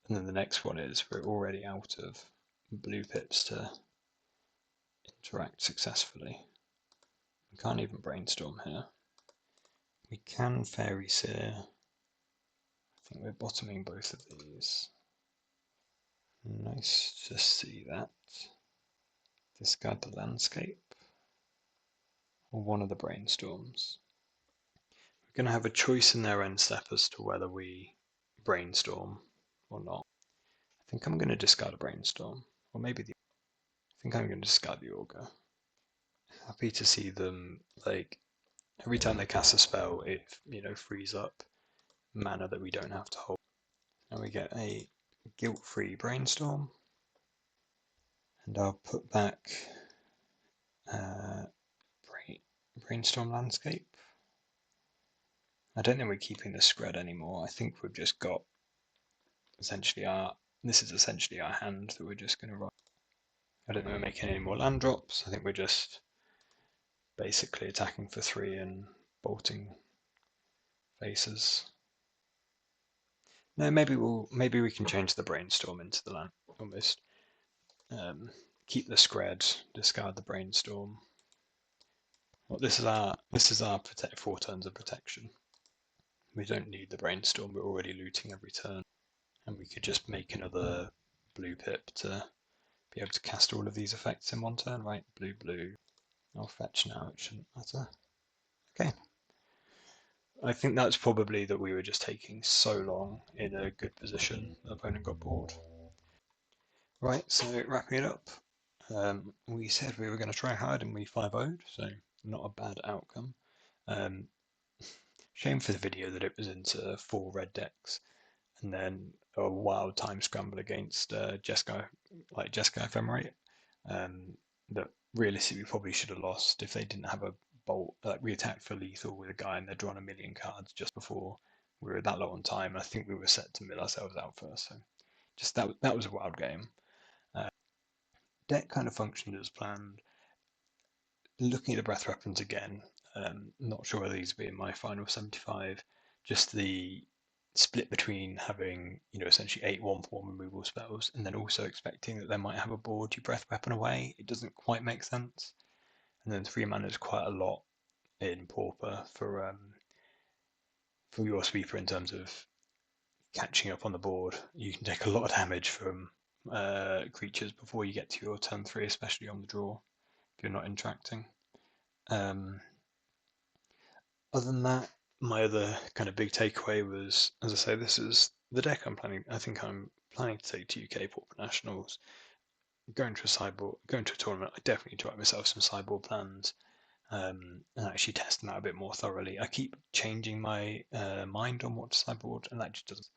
and then the next one is, we're already out of blue pips to interact successfully. We can't even Brainstorm here. We can Fairy Seer. I think we're bottoming both of these. Nice to see that. Discard the landscape. Or one of the Brainstorms. We're going to have a choice in their end step as to whether we Brainstorm or not. I think I'm going to discard a Brainstorm. Or maybe I think I'm going to discard the Augur. Happy to see them, like, every time they cast a spell, it frees up mana that we don't have to hold. Now we get a guilt-free Brainstorm. And I'll put back Brainstorm Landscape. I don't think we're keeping the Scred anymore. I think we've just got this is essentially our hand that we're just going to run. I don't think we're making any more land drops. I think we're just basically attacking for 3 and bolting faces. No, maybe we can change the brainstorm into the land almost. Keep the scred, discard the brainstorm. Well, this is our 4 turns of protection. We don't need the brainstorm, we're already looting every turn. And we could just make another blue pip to be able to cast all of these effects in one turn, right? Blue, blue. I'll fetch now, it shouldn't matter. Okay. I think that's probably that we were just taking so long in a good position, the opponent got bored. Right, so wrapping it up. We said we were going to try hard and we 5-0'd, so not a bad outcome. Shame for the video that it was into 4 red decks and then a wild time scramble against Jeskai, like Jeskai Ephemerate. That realistically we probably should have lost if they didn't have a bolt. Like we attacked for lethal with a guy and they'd drawn a million cards just before we were that low on time. I think we were set to mill ourselves out first. So just that was a wild game. Deck kind of functioned as planned. Looking at the breath weapons again, not sure whether these will be in my final 75. Just the split between having, essentially 8 1/1 removal spells and then also expecting that they might have a board you breath weapon away. It doesn't quite make sense. And then 3 mana is quite a lot in Pauper for your sweeper in terms of catching up on the board. You can take a lot of damage from creatures before you get to your turn 3, especially on the draw if you're not interacting. Other than that, my other kind of big takeaway was, as I say, this is the deck I'm planning. I think I'm planning to take to UK Pauper Nationals. Going to a tournament, I definitely need to write myself some sideboard plans and actually test them out a bit more thoroughly. I keep changing my mind on what to sideboard, and that just doesn't.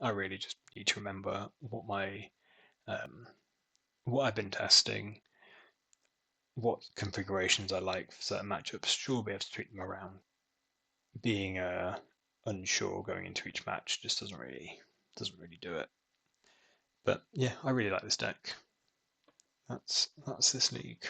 I really just need to remember what I've been testing, what configurations I like for certain matchups. Sure, I'll be able to tweak them around. Being unsure going into each match just doesn't really do it. But yeah, I really like this deck. That's this league.